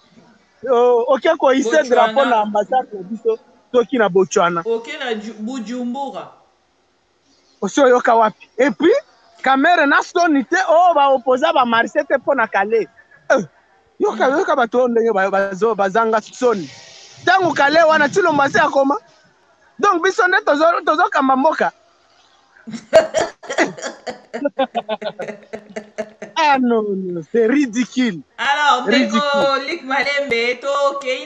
OK ko ise drapeau na ambassade na biso toki na Botswana OK na Bujumbura osio yoka wapi et puis caméra na sonité o ba opposa ba marché te pona kale yoka bato ndenge bazanga soni tangu kale wana Tshilombo se akoma donc biso nde tozo kamba mboka. Ah non, c'est ridicule. Alors, Luc Malembe, to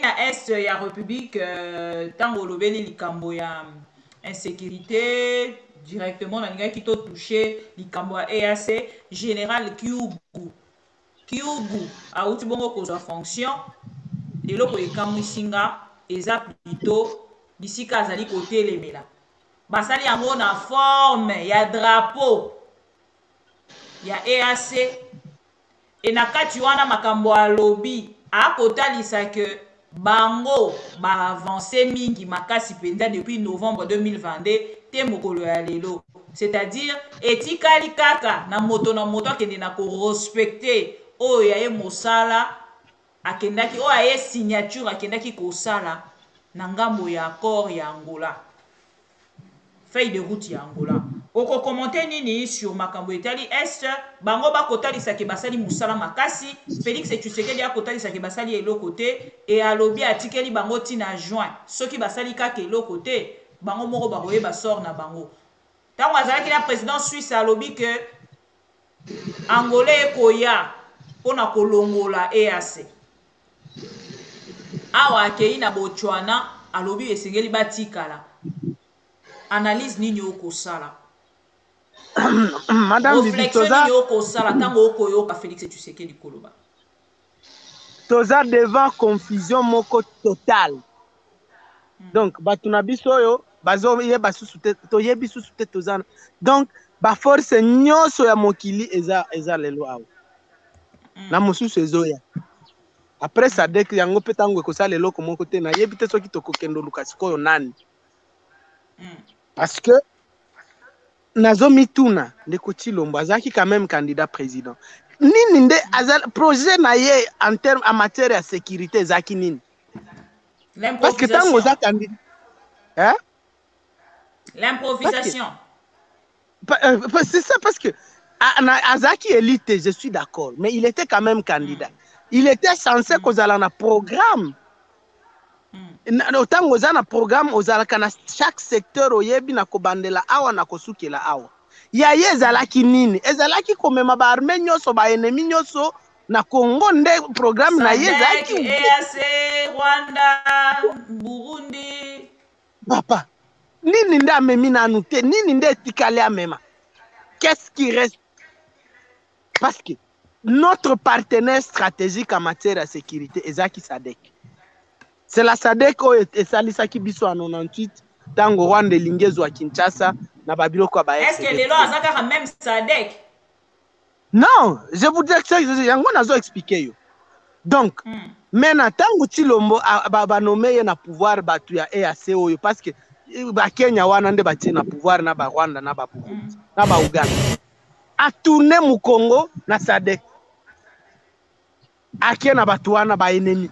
na est ya République, tango lobeli likambo ya insécurité, directement na linga qui to touché likambo ya EAC, général Kyugu, a outi bongo kozwa fonction, eloko ekamwi singa, eza plutôt bisika azali côté lemela. Basali yango na forme ya drapeau ya EAC et na kati wana makambo ya lobby akotalisa que bango ba avancé mingi makasi penda depuis novembre 2022 te mokolo ya lelo, c'est-à-dire etikali kaka na moto akende na ko respecter oyo ya ye mosala akendaki oyo ya ye signature akendaki kosala na ngambo ya accord ya Angola, feuille de route ya Angola. Oko commenter nini sur makambo etali est bango ba kotalisa ke basali musala makasi Félix Tshisekedi a kotalisa ke basali eloko te et alobi atikeli bango tina juin soki basali kaka eloko te bango moko ba koyeba sort na bango tango azalaki na président Suisse alobi que Angolais koya pona kolongola EAC awa akei na Botswana alobi esengeli batikala analyse nini okosala Madame réflexion nini okosala tango okoyoka Félix Tshisekedi koloba toza devant confusion moko totale donc bato na biso oyo bazoyeba susu te toyebi susu te tozana donc baforce nyonso ya mokili eza lelo awa na mosusu ezoya après SADC yango mpe ntango ekosala eloko moko te nayebi te soki tokokende oluka sikoyo nani parce que nazomituna ndeko Tshilombo azalaki quand même candidat président nini nde projet na ye en matière ya sécurité ezalaki nini parce que ntango oza candidat hein? L'improvisation. C'est ça, parce que Azaki élite, je suis d'accord, mais il était quand même candidat. Il était censé qu'on ait un programme. Autant qu'on ait un programme, on a chaque secteur au yebi na kobandela awa na kosuke la awa. Ya ye ezalaki nini? Ezalaki komema ba armée nyoso ba ennemi nyoso na Congo nde programme na ye ezalaki. EAC, Rwanda, Burundi. Papa. Nini nde amemi nanu te, nini nde etikali amema. Qu'est-ce qui reste? Parce que notre partenaire stratégique en matière de sécurité ezaki SADC. C'est la SADC oyo esalisaki biso en 98 tango Rwanda elingezo wa Kinshasa na babiloko ba. Est-ce que lelo azaka même SADC? Non, je vous dis que yango nazo expliquer yo. Donc, maintenant tango Tshilombo ba nommé na pouvoir batu ya EAC oyo parce que ba Kenya wana nde batie na pouvoir na ba Rwanda na ba Burundi na ba Uganda a tourner mu Congo na SADC akie na batu wana ba ennemi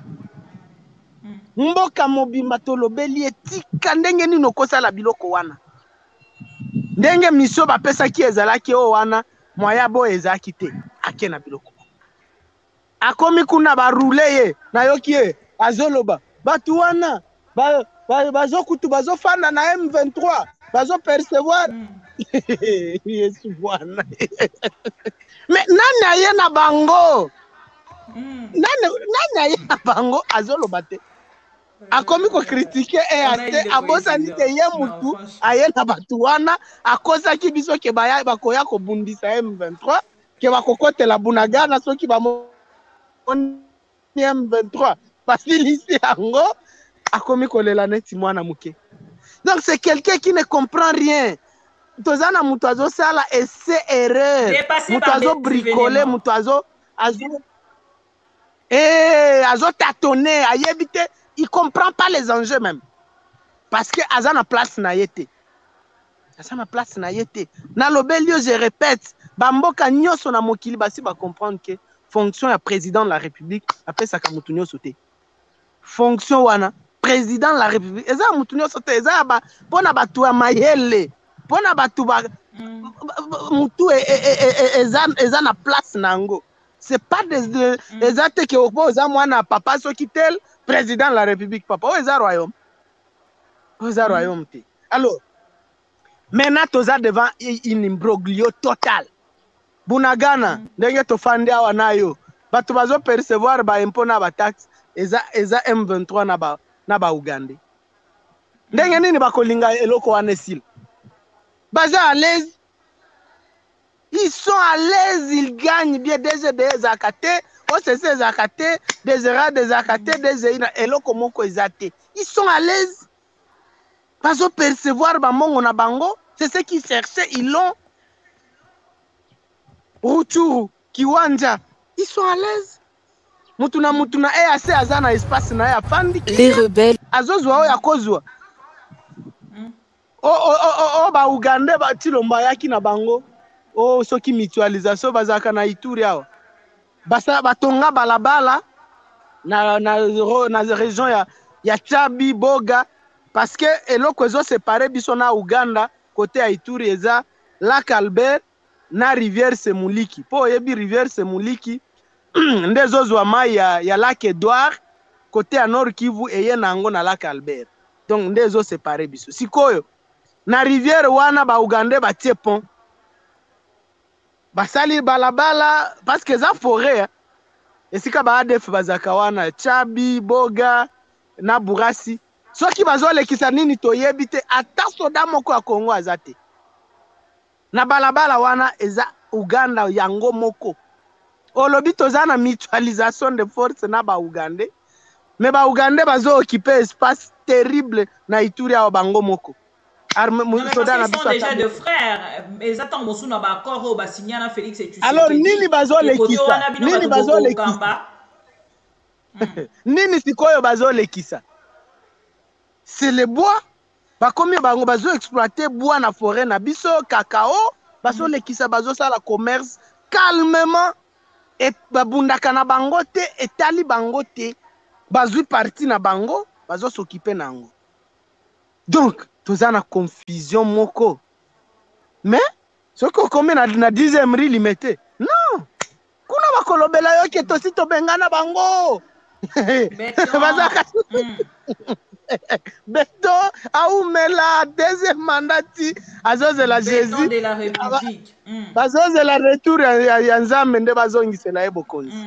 mboka mobimba tolobeli etika ndenge nini okosala biloko wana ndenge mission bapesaki ezalaki o wana moya bo ezaki te akie na biloko akomi kuna ba rouler ye na yoki ye azoloba batu wana bazokutu bazofanda na M23 bazopercevoir Yesu bwana mais nani aye na bango nani aye na bango azoloba te akomi ko critiquer EAC abosani te ye mutu aye na batu wana akozaki biso ke bakoya kobundisa M23 ke bakokotela Bunagana soki bamoni M23 basilisi yango akomi kolela neti mwana muke. Donc c'est quelqu'un qui ne comprend rien. Tozana mutu azo sala esse erreur. Mutu azo bricoler, mutu azo tâtonner, ayebite, il comprend pas les enjeux même. Parce que azana place na yete. Azana place na yete. Na lobelio je répète, bamboka nyoso na mokili basi ba comprendre que fonction ya président de la République après ça kamutu nyoso te. Fonction wana président de la République eza mutu nyoso te eza ba pona batu ya mayele pona batu ba mutu eza na place nango c'est pas des eza te ke opoza mwana papa soki tel président de la République papa o eza royaume te. Alors maintenant toza devant une imbroglio total. Bunagana ndenge tofandi awa nayo batu bazo percevoir ba impôt na ba taxe eza M23 na ba Uganda. Ndenge nini bakolinga eloko wana esila. Baza à l'aise. Ils sont à l'aise, ils gagnent bien des zakate, OCC zakate, des ERA des zakate, des EINA eloko moko ezate. Ils sont à l'aise. Bazo percevoir ba mongo na bango, c'est ce qu'ils cherchaient, ils l'ont. Rutshuru, Kiwanja, ils sont à l'aise. Mutuna EAC azana espace na ya fandi. Les rebelles. Azozwa o yakozwa. Ba Uganda ba Tshilombo yaki na bango. Soki mutualisation bazaka na Ituri awa. Basa batonga balabala na région ya Tchabi Boga parce que eloko ezo séparer biso na Uganda côté ya Ituri eza Lac Albert na rivière Semuliki. Po yebi rivière Semuliki ndezo zwa mai ya Lac Edouard côté ya Nord Kivu eye nango na Lac Albert. Donc ndezo séparer biso. Sikoyo na rivière wana ba Uganda batie pont. Basali balabala parce que za forêt esika ba ADF bazaka wana Chabi Boga na Burasi soki bazolekisa nini toyebi te ata soda moko ya Congo azate na balabala wana eza Uganda yango moko olobi toza na mutualisation de force na ba Ugandais mais ba Ugandais bazo occuper espace terrible na Ituri ya bango moko ils sont déjà de frères. Ils attendent beaucoup na ba accord au basignana Félix et tu sais. Alors nini bazolekisa nini bazolekisa nini sikoyo bazolekisa c'est le bois bakomi bango bazo exploiter bois na forêt na biso cacao bazolekisa bazosala commerce calmement et babundaka na bango te etali bango te bazui parti na bango bazo s'occuper nango donc toza na confusion moko mais soki okomi na 10e ri limité non kuna bakolobela yo ke tosi tobengana bango bazaka Beto aumela deuxième mandat azozela Jésus de la République bazozela retour ya Nzambe nde bazongisela ye bokonzi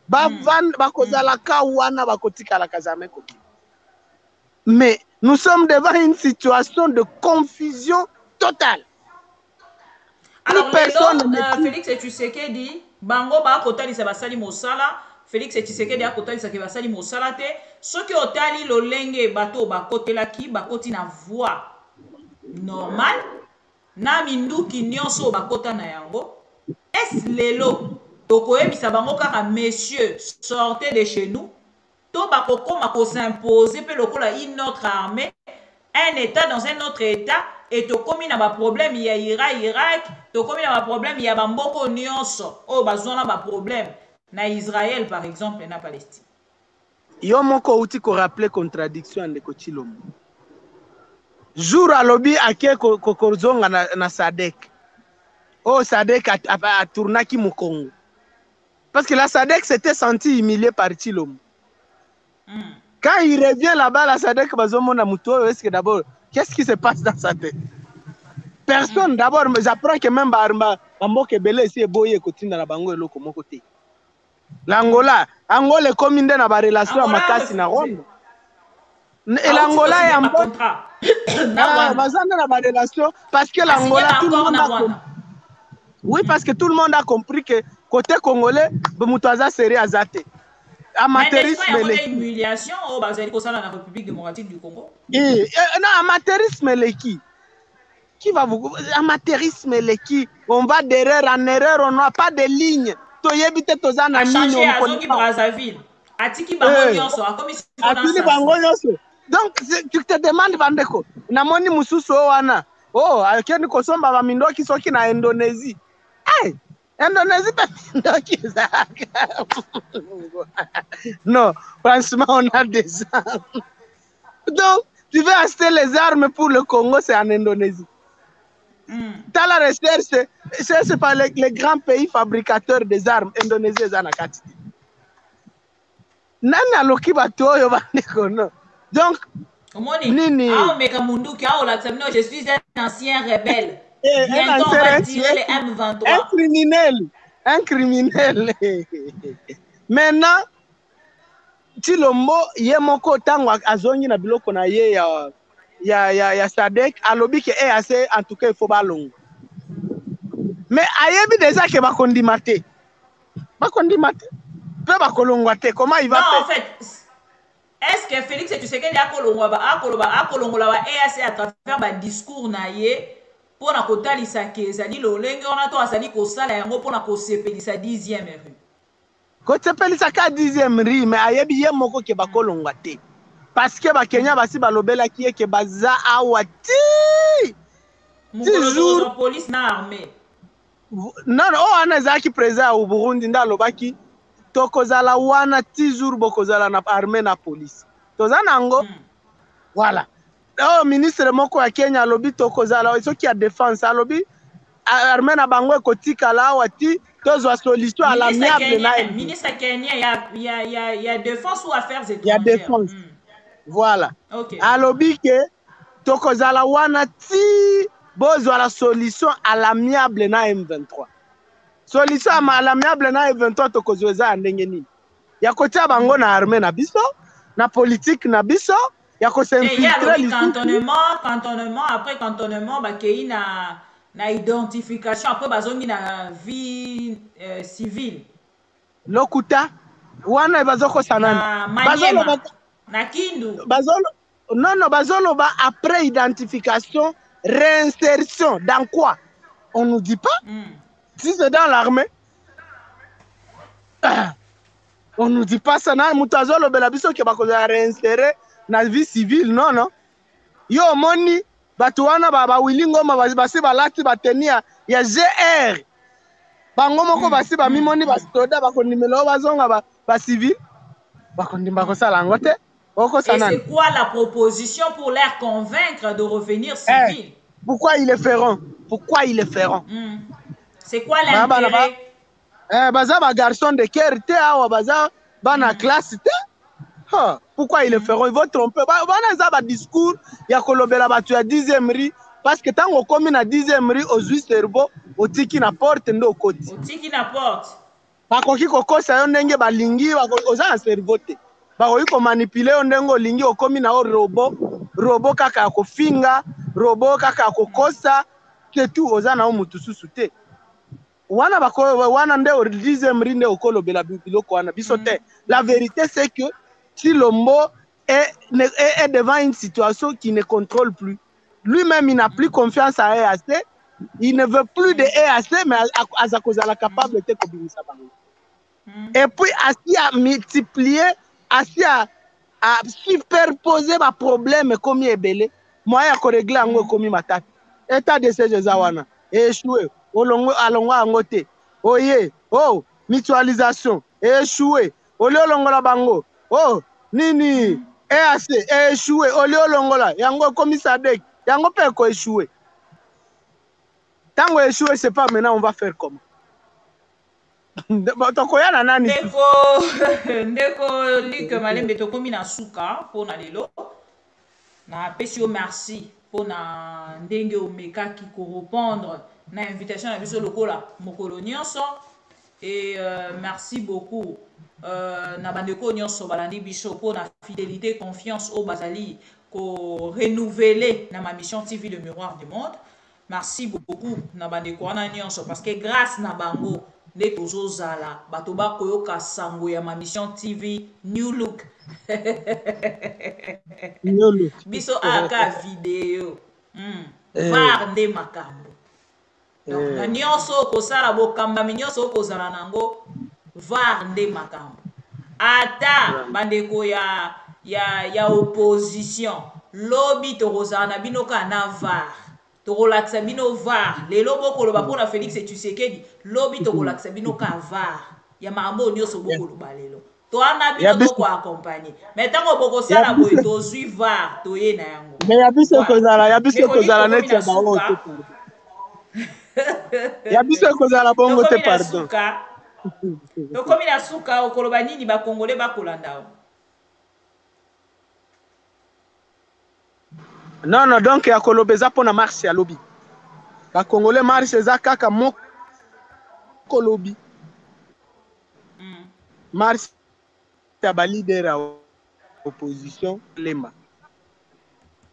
bakozala ka wana bakotikala kazame koki mais nous sommes devant une situation de confusion totale. Alors Félix et Tshisekedi bango ba kotalisa basali mosala Félix et Tshisekedi a kotalisa ke basali mosala te soki otali lolenge bato bakotelaki bakoti na voix normal na minduki nyonso bakota na yango est lelo tokoyebisa bango kaka messieurs sortez de chez nous to bakokoma ko s'imposer pe lokola une autre armée un état dans un autre état et tokomi na ba problème ya Irak tokomi na ba problème ya bamboko nyonso o bazona ba problème na Israël par exemple na Palestine. Yo moko uti ko rappeler contradiction de Kochilombo. Jour alobi ake kokozonga na Sadek. Oh Sadek a tournaki mu Congo. Parce que la Sadek s'était senti humilié par Chilombo. Quand il revient là-bas la Sadek bazomona muto est-ce que d'abord qu'est-ce qui se passe dans sa tête? Personne d'abord j'apprends que même bamboke belé ici boye kotinda na bango eloko moko te. L'Angola, Angola comme une na ba relation makasi na Rwanda. Et l'Angola est en contrat. Bazanda na ba relation parce que l'Angola tout le monde a compris. Oui, parce que tout le monde a compris que côté congolais, Bemutwaza serait azate. Amateurisme mais une humiliation au bazali ko sala na République démocratique du Congo. Non, amateurisme le qui va vous amateurisme le qui on va d'erreur en erreur, on n'a pas de ligne. Toyebite tozana ligne on connaît Brazzaville. Atiki bango nyonso akomi atiki bango nyonso. Donc tu te demandes bandeko namoni mususu wana oh akeni kosomba ba mindoki soki na Indonésie. Hey, Indonésie pas mindoki zaka. Non, franchement on a des armes. Donc tu veux acheter les armes pour le Congo, c'est en Indonésie. Dans la recherche, c'est par les grands pays fabricateurs des armes indonésiens et anakati. Nana loki batoyo bandeko no. Donc nini je suis un ancien rebelle. Bientôt on va tirer les M23. Un criminel. Maintenant Chilombo yemoko tango azongi na biloko na ye ya Sadek alobi ke assez en tout cas il faut balongo. Mais ayebi déjà que bakondimate. Bakondimate. Pe bakolongwa te comment il va faire? Non en fait est-ce que Félix tu sais qu'il y a kolongwa ba assez à travers ba discours na ye pour na kotalisa ke ezali lolenge on a to azali ko sala yango pour na ko sepelisa 10e rue. Ko sepelisa ka 10e rue mais ayebi ye moko ke bakolongwa te. Parce que Kenya basi balobela ki ke baza awati. Toujours police na armée. Non, on a zaki président au Burundi ndalobaki tokozala wana toujours bokozala na armée na police. Tozana ngo. Voilà. Oh ministre moko ya Kenya lobi tokozala soki ya défense alobi armée na bango ekotika la awati tozwa solution à l'amiable na ministre Kenya il y a défense ou affaires étrangères. Il y a défense. Voilà. Okay. Alobi ke tokozala wana ti bozwa la solution à l'amiable na M23. Solution à l'amiable na M23 tokozweza ndenge nini. ya kotia bango na armée na biso na politique na biso ya ko s'infiltrer cantonnement après cantonnement bakei na identification après bazongi na vie civile lokuta wana bazoko sanana bazolo na Kindu bazolo non bazoloba après identification réinsertion dans quoi on nous dit pas si c'est dans l'armée on nous dit pas ça na mutu azolobela biso ke bakoza réinsérer na vie civile non yo moni batu wana ba Willy Ngoma basi balati batenia ya GR bango moko basi ba mimoni basoda bakondimelo bazonga ba civil bakondimba ko sala ngote oko sanana. Et c'est quoi la proposition pour les convaincre de revenir civil? Pourquoi ils le feront? C'est quoi l'intérêt? Baza ba garçon de cœur te awa baza bana classe te. Pourquoi ils le feront? Ils vont tromper. Bana za ba discours ya kolobela batu ya 10e ri parce que tango komi na 10e ri ozwi cerveau otiki na porte ndo koti. Otiki na porte. Bakoki kokosa yo ndenge balingi oza na cerveau te. Bakoki ko manipuler yo ndenge olingi okomi na robot kaka kofinga, robot kaka kokosa ke tout oza na mutu susu te. Wana nde o 10e ri nde okolobela biloko wana biso te. La vérité c'est que si Lombo est devant une situation qui ne contrôle plus, lui-même il n'a plus confiance à EAC, il ne veut plus de EAC, mais à cause de la capacité de et puis assis à multiplier, assis à superposer ma problème comme il est belé, moi il y a régler en comme ma tête. État de ces Zawana, échoué, alongo angote, oye, oh, mutualisation, échoué, olongola bango. Oh, nini, EAC, échoué, olio longola, yango comme Sadek, yango peko échoué. Tango échoué, c'est pas maintenant, on va faire comment? Ndeko Luc Malembe tokomi na suka pour na lelo. Na pesio merci pour na ndenge omeka ki ko répondre na invitation na biso lokola mokolo nyonso. Et merci beaucoup na bandeko nyonso balandi biso pour na fidélité confiance au bazali ko renouveler na ma mission TV le miroir du monde. Merci beaucoup na bandeko wana nyonso parce que grâce na bango nde tozozala bato bakoyoka sango ya ma mission TV New Look. Biso aka video var nde makambo. Donc na nyonso kosala bokamba nyonso kozala nango var nde makambo. Ata bandeko ya opposition lobi tokozala na bino ka na var. Tokolakisa bino var lelo bokoloba mpona Félix Tshisekedi lobi tokolakisa bino ka var ya makambo nyonso bokoloba lelo toana bino toko accompagner mais ntango bokosala boye tozwi var toye na yango mais ya biso kozala neti ya bango te ya biso kozala bongo te pardon tokomi na suka okoloba nini bakongole bakolanda non donc ya kolobeza pona marche ya lobby ba congolais marche eza kaka moko lobby marche ya ba leader ya opposition lemba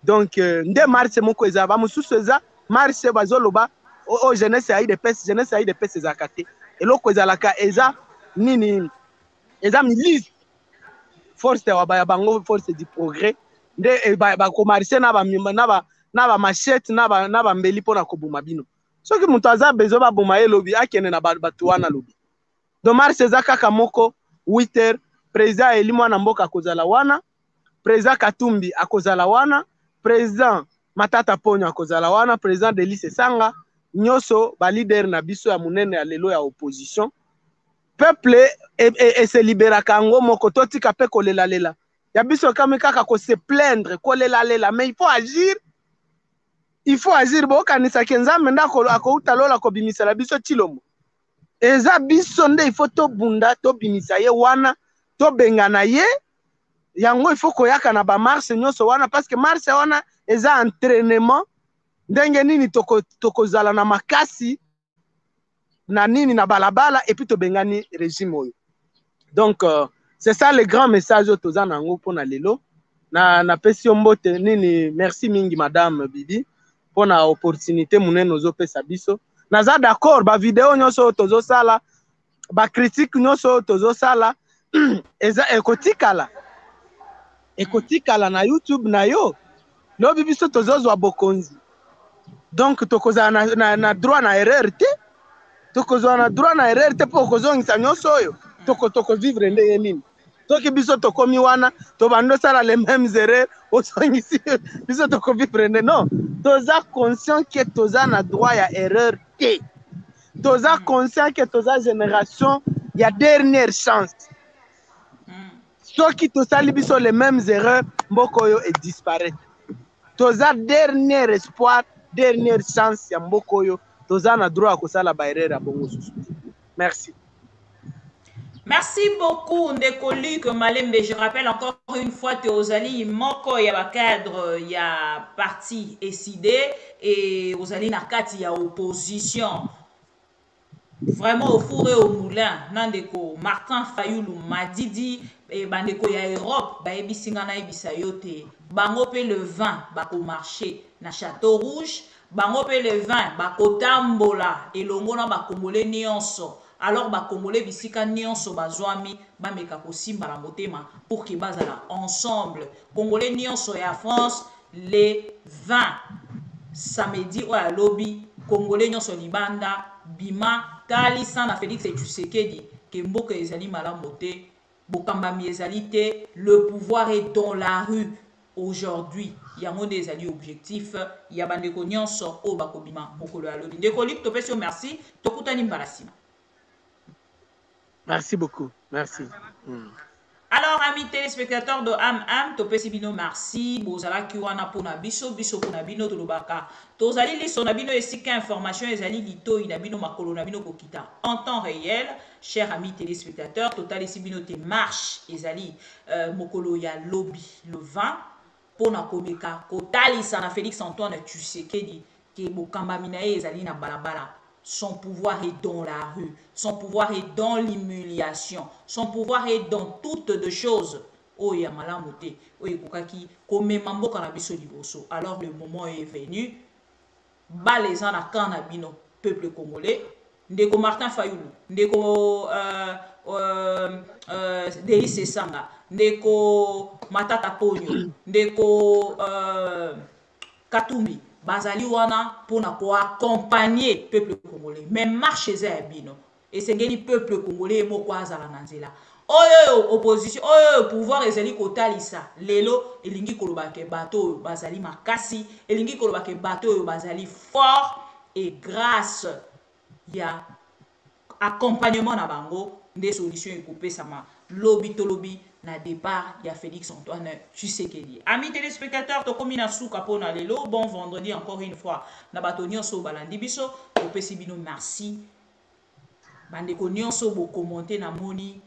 donc nde marche moko eza ba mususu eza marche bazoloba o jeunesse ya IDPS eza kate eloko ezalaka eza nini eza milice force ya bango force du progrès nde bakomarise na ba machette na ba mbeli mpona koboma bino soki moto aza bezo baboma ye lobi akende na bato wana lobi donc marche eza kaka moko 8h président eli mwana mboka akozala wana président Katumbi akozala wana président Matata Ponyo akozala wana président Delice Sanga nyonso ba leader na biso ya munene ya lelo ya opposition peuple se liberaka yango moko totika pe kolela ya biso kami kaka ko se plaindre kolela mais il faut agir bo kanisa kenzambe ndako akouta lola ko bimisa la biso tilomo eza biso nde il faut to bunda to bimisa ye wana to bengana ye yango il faut koyaka na ba marche nyonso wana parce que marche wana eza entraînement ndenge nini tokozala na makasi na nini na balabala et puis to bengani régime oyo donc C'est ça le grand message toza nango pona lelo. Na pesi mbote nini, merci mingi madame Bibi pona opportunité munene ozo pesa biso. Naza d'accord ba vidéo nyonso tozo sala, ba critique nyonso tozo sala eza ekotikala. Ekotikala na YouTube na yo. No bibiso tozo zwa bokonzi. Donc tokoza na droit na erreur te. Tokoza na droit na erreur te po kozongisa nyonso oyo. Toko vivre ndenge nini. Toki biso tokomi wana to bando sala les mêmes erreurs osongisi biso toko vivre ndenge non. Toza conscient que toza na droit ya erreur te. Toza conscient que toza génération ya dernière chance. Ceux qui tosali biso les mêmes erreurs mboko yo et disparaît. Toza dernier espoir, dernière chance ya mboko yo. Toza na droit ko sala ba erreur ya bongo susu. Merci. Merci beaucoup, Ndeko Luc Malembe. Je rappelle encore une fois, Théozali, Moko, il y a un cadre, il y a parti SID et Ozali Nakati, il y a opposition. Vraiment au four et au moulin, Nandeko, Martin Fayoulou, Madidi, et Bandeko, il y a Europe, Baebi Singana et Bisayote, Bangope le vin, Bako marché, na Château Rouge, Bangope le vin, Bako Tambola, et Longona Bakomole Nyonso. Alors ba Congolais bisika nyonso bazwami ba meka ko simba la motema pour que bazala ensemble. Congolais nyonso ya France les 20 samedi ou à lobby Congolais nyonso libanda bima tali sana Félix Tshisekedi ke mboka ezali malamote bokamba miezalité, le pouvoir est dans la rue aujourd'hui. Il y a des alliés objectifs, il y a bandeko nyonso o bakobima mokolo ya lobby. Ndeko Luc topesi merci tokutani mbalasima. Merci beaucoup. Merci. Alors, amis téléspectateurs de AM, Topesi Bino, merci. Bozala Kiwana Pona Biso, Biso Pona Bino, Tolobaka. Tozali li sonabino et sika information, ezali lito inabino makolo nabino kokita. En temps réel, chers amis téléspectateurs, Total ici bino te marche, ezali mokolo ya lobby le 20. Pona komeka, Kotali sana Félix Antoine Tshisekedi, ke bokamba minae ezali na balabala. Son pouvoir est dans la rue. Son pouvoir est dans l'humiliation. Son pouvoir est dans toutes de choses. Oh, ya malamote. Oh, yekokaki. Kome mambo kanabiso liboso. Alors, le moment est venu. Ba les gens na kanabino. Peuple congolais. Ndeko Martin Fayoulou. Ndeko Deïs Sanga. Ndeko Matata Ponyo. Ndeko Katumbi. Bazali wana pour accompagner le peuple congolais. Même marche chez Bino. Et c'est le peuple congolais moko azala nanzela. Oyo opposition, oyo pouvoir ezali kotalisa. Lelo elingi kolobake bato bazali makasi, elingi kolobake bato bazali fort et grâce ya accompagnement na bango des solutions ekopé sama lobby to lobby na départ ya Félix Antoine Tshisekedi. Amis téléspectateurs, to komi na souka pona lelo, bon vendredi encore une fois. Na bato nyonso balandi biso, opesi bino merci. Bandeko nyonso bo commenter na moni,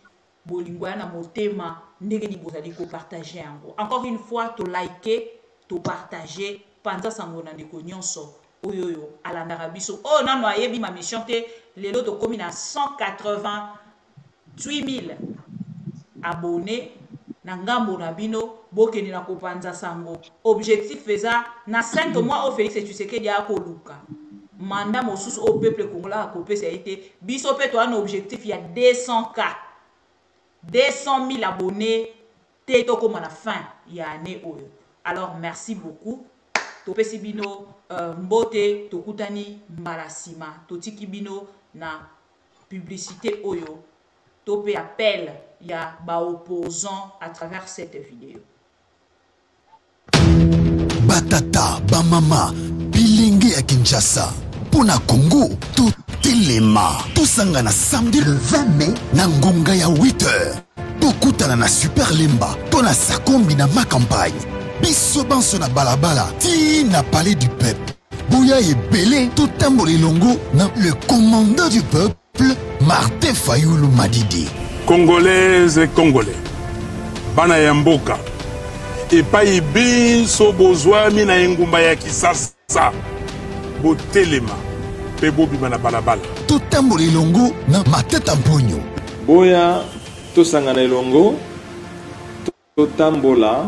bo lingwa na motema, ndenge ni bozali ko partager yango. Encore une fois, to liker, to partager, panza sango na ndeko nyonso. Oyoyo alandaka biso. Oh nano ayebi ma mission te, lelo to komi na 188 000 abonnés na ngambo na bino bokeni na kopanza sango. Objectif feza na 5 mois au Félix Tshisekedi akoluka mandat mosusu au peuple congolais akopesa été biso pe to un objectif ya 200K 200 000 abonnés te to comme à la fin ya année oyo. Alors merci beaucoup. Topesi bino mbote tokutani mbalasima totiki bino na publicité oyo. Topé appel ya ba opposant à travers cette vidéo. Batata, Bamama, Bilingue à Kinshasa. Pona Congo, tout telema. Tout sangana samedi le 20 mai, na ngonga ya 8h. Tokutana na Super Lemba, tona sakombi na ma campagne. Biso banso na balabala, ti na palais du peuple. Bouya et Belé, tout tamboli longo, na le commandant du peuple. Martin Fayoulou Madidi. Congolaises et Congolais, bana ya mboka, epai biso bozwami na engumba ya kisasa, botelema, pe bobima na balabala. Totamboli longo na mateta mponyo. Boya tosangana elongo totambola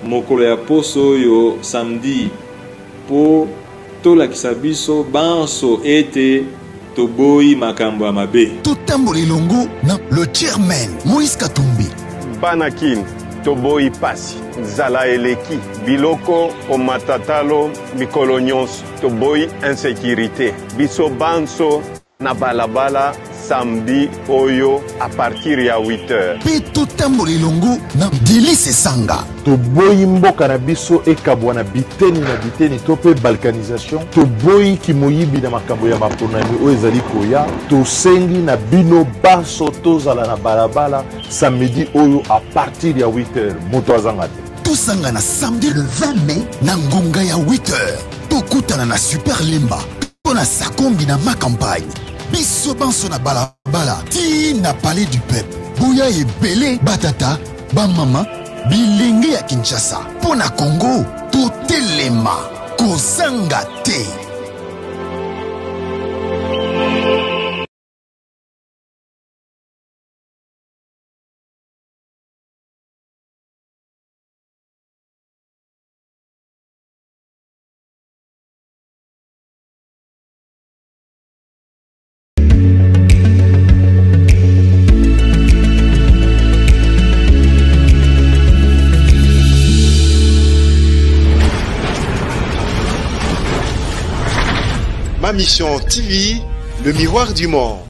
mokolo ya poso oyo samedi po tolakisa biso banso ete toboyi makambo ya mabe. Totambola elongo na le chairman Moïse Katumbi. Banakin toboyi pasi nzala eleki biloko omatatalo mikolo nyonso toboyi insécurité biso banso na balabala samedi oyo à partir ya 8h. Pe totambola elongo na Delice Sanga. Toboyi mboka na biso ekabwana biteni na biteni to pe balkanisation. Toboyi kimoyibi na makambo ya maponami o ezali koya. Tosengi na bino baso tozala na balabala samedi oyo à partir ya 8h. Moto azanga te. Tosanga na samedi le 20 mai na ngonga ya 8h. Tokutana na Super Lemba. Pona sakombi na ma campagne. Biso banso na balabala ti na palais du peuple. Boya ebele batata ba mama bilenge ya Kinshasa. Pona Congo totelema kozanga te. Ma mission TV, le miroir du monde.